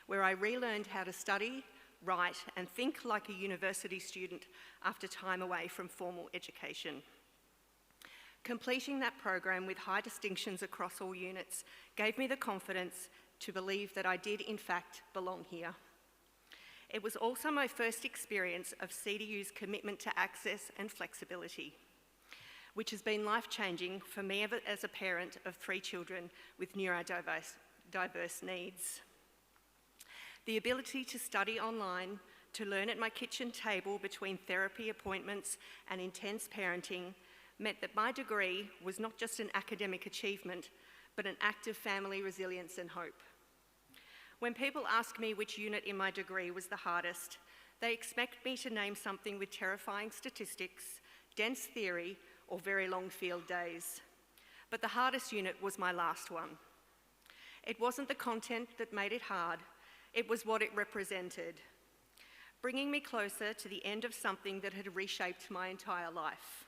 where I relearned how to study, write and think like a university student after time away from formal education. Completing that program with high distinctions across all units gave me the confidence to believe that I did in fact belong here. It was also my first experience of CDU's commitment to access and flexibility, which has been life-changing for me as a parent of 3 children with neurodiverse needs. The ability to study online, to learn at my kitchen table between therapy appointments and intense parenting meant that my degree was not just an academic achievement, but an act of family resilience and hope. When people ask me which unit in my degree was the hardest, they expect me to name something with terrifying statistics, dense theory, or very long field days. But the hardest unit was my last one. It wasn't the content that made it hard, it was what it represented, bringing me closer to the end of something that had reshaped my entire life.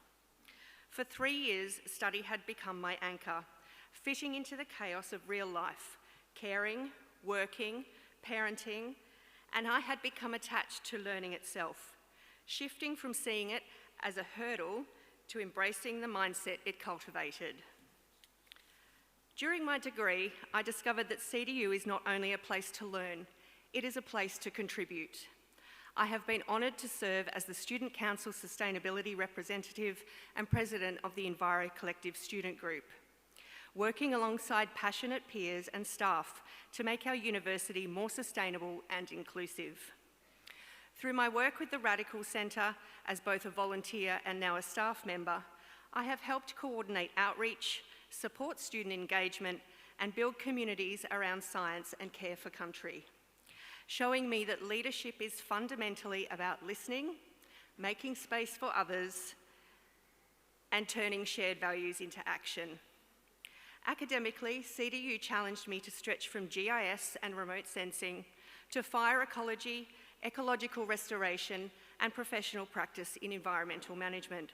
For 3 years, study had become my anchor, fitting into the chaos of real life, caring, working, parenting, and I had become attached to learning itself, shifting from seeing it as a hurdle to embracing the mindset it cultivated. During my degree, I discovered that CDU is not only a place to learn, it is a place to contribute. I have been honoured to serve as the Student Council Sustainability Representative and President of the Enviro Collective Student Group, working alongside passionate peers and staff to make our university more sustainable and inclusive. Through my work with the Radical Centre as both a volunteer and now a staff member, I have helped coordinate outreach, support student engagement, and build communities around science and care for country, showing me that leadership is fundamentally about listening, making space for others, and turning shared values into action. Academically, CDU challenged me to stretch from GIS and remote sensing to fire ecology, ecological restoration, and professional practice in environmental management,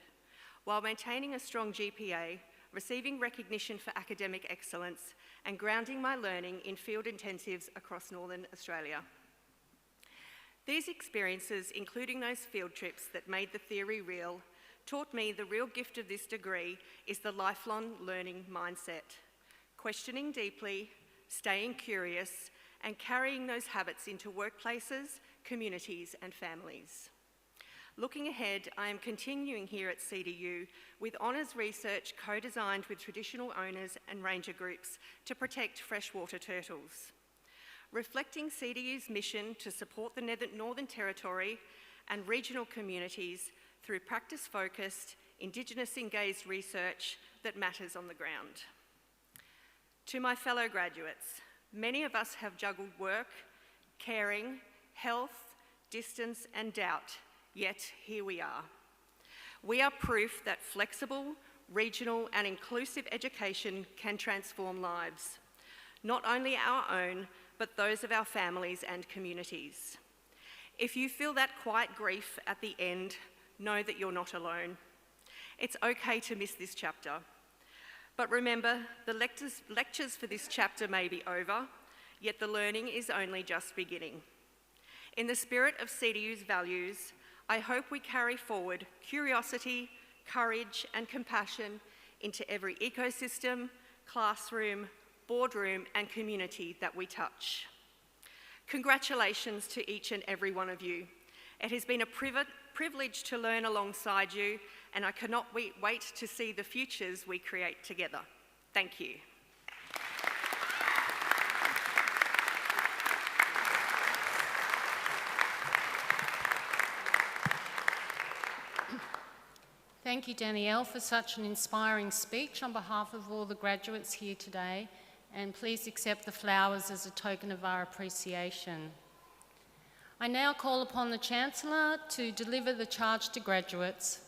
while maintaining a strong GPA, receiving recognition for academic excellence, and grounding my learning in field intensives across Northern Australia. These experiences, including those field trips that made the theory real, taught me the real gift of this degree is the lifelong learning mindset, questioning deeply, staying curious, and carrying those habits into workplaces, communities, and families. Looking ahead, I am continuing here at CDU with honours research co-designed with traditional owners and ranger groups to protect freshwater turtles. Reflecting CDU's mission to support the Northern Territory and regional communities through practice-focused, Indigenous-engaged research that matters on the ground. To my fellow graduates, many of us have juggled work, caring, health, distance, and doubt, yet here we are. We are proof that flexible, regional, and inclusive education can transform lives, not only our own, but those of our families and communities. If you feel that quiet grief at the end, know that you're not alone. It's okay to miss this chapter. But remember, the lectures for this chapter may be over, yet the learning is only just beginning. In the spirit of CDU's values, I hope we carry forward curiosity, courage, and compassion into every ecosystem, classroom, boardroom, and community that we touch. Congratulations to each and every one of you. It has been a privilege to learn alongside you, and I cannot wait to see the futures we create together. Thank you. Thank you, Danielle, for such an inspiring speech on behalf of all the graduates here today, and please accept the flowers as a token of our appreciation. I now call upon the Chancellor to deliver the charge to graduates.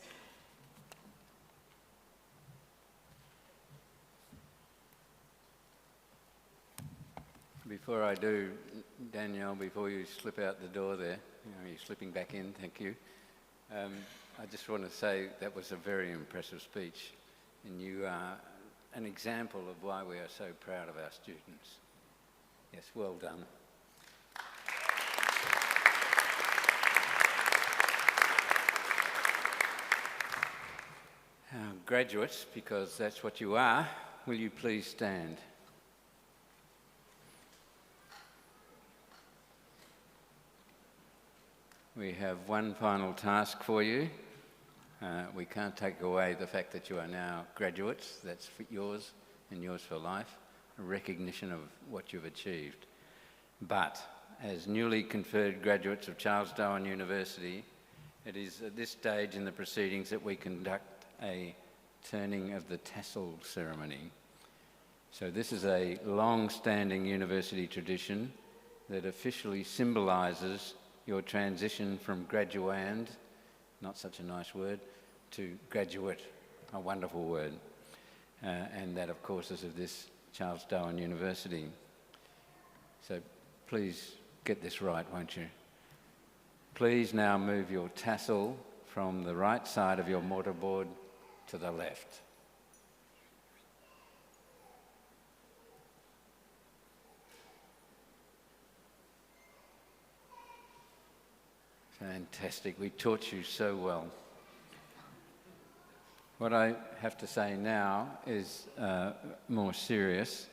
Before I do, Danielle, before you slip out the door there, you're slipping back in, thank you. I just want to say that was a very impressive speech, and you are an example of why we are so proud of our students. Yes, well done. Graduates, because that's what you are, will you please stand? We have one final task for you. We can't take away the fact that you are now graduates. That's for yours and yours for life, a recognition of what you've achieved. But as newly conferred graduates of Charles Darwin University, it is at this stage in the proceedings that we conduct a turning of the tassel ceremony. So this is a long-standing university tradition that officially symbolises your transition from graduand, not such a nice word, to graduate, a wonderful word. And that, of course, is of this Charles Darwin University. So please get this right, won't you? Please now move your tassel from the right side of your mortarboard to the left. Fantastic. We taught you so well. What I have to say now is more serious,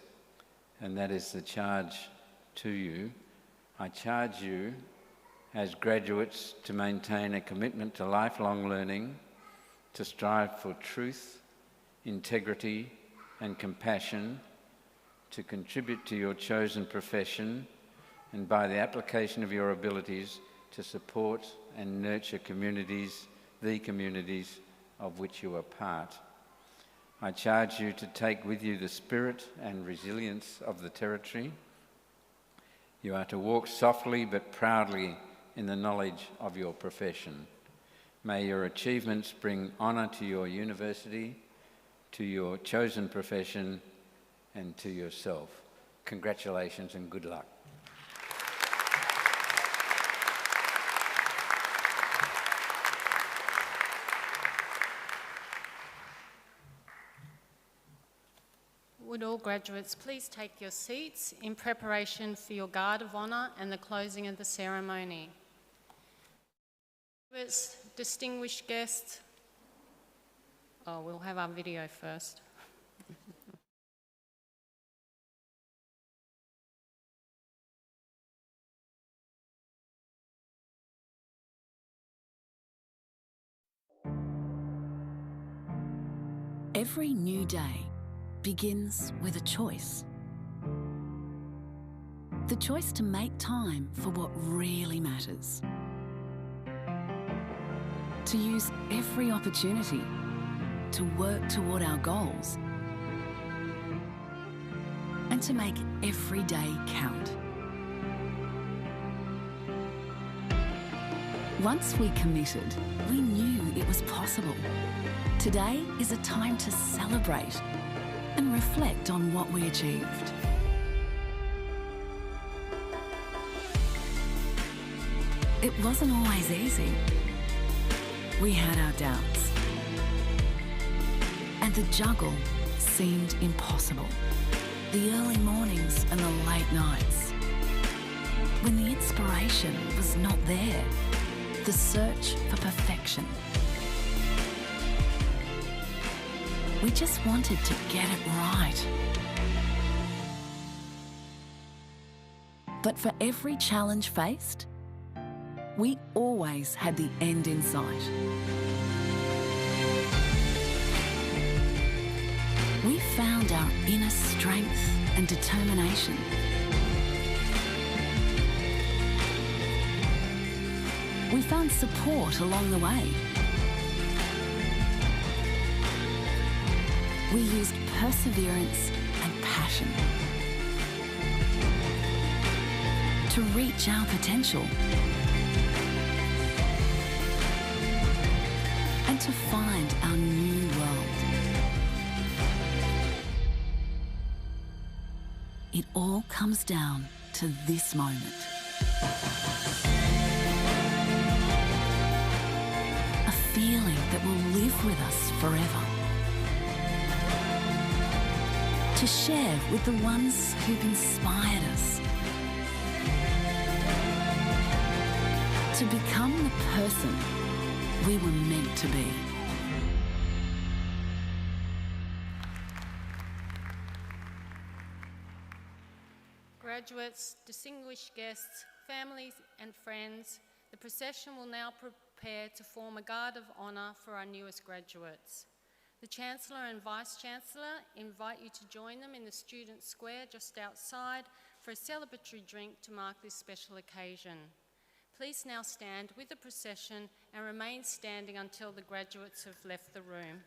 and that is the charge to you. I charge you as graduates to maintain a commitment to lifelong learning, to strive for truth, integrity, and compassion, to contribute to your chosen profession, and by the application of your abilities, to support and nurture communities, the communities of which you are part. I charge you to take with you the spirit and resilience of the Territory. You are to walk softly but proudly in the knowledge of your profession. May your achievements bring honour to your university, to your chosen profession, and to yourself. Congratulations and good luck. Would all graduates please take your seats in preparation for your Guard of Honour and the closing of the ceremony. Graduates, distinguished guests. Oh, we'll have our video first. Every new day begins with a choice. The choice to make time for what really matters. To use every opportunity to work toward our goals. And to make every day count. Once we committed, we knew it was possible. Today is a time to celebrate and reflect on what we achieved. It wasn't always easy. We had our doubts. And the juggle seemed impossible. The early mornings and the late nights. When the inspiration was not there. The search for perfection. We just wanted to get it right. But for every challenge faced, we always had the end in sight. We found our inner strength and determination. We found support along the way. We used perseverance and passion to reach our potential and to find our new world. It all comes down to this moment. A feeling that will live with us forever. To share with the ones who've inspired us. To become the person we were meant to be. Graduates, distinguished guests, families and friends, the procession will now prepare to form a Guard of Honour for our newest graduates. The Chancellor and Vice-Chancellor invite you to join them in the Student Square just outside for a celebratory drink to mark this special occasion. Please now stand with the procession and remain standing until the graduates have left the room.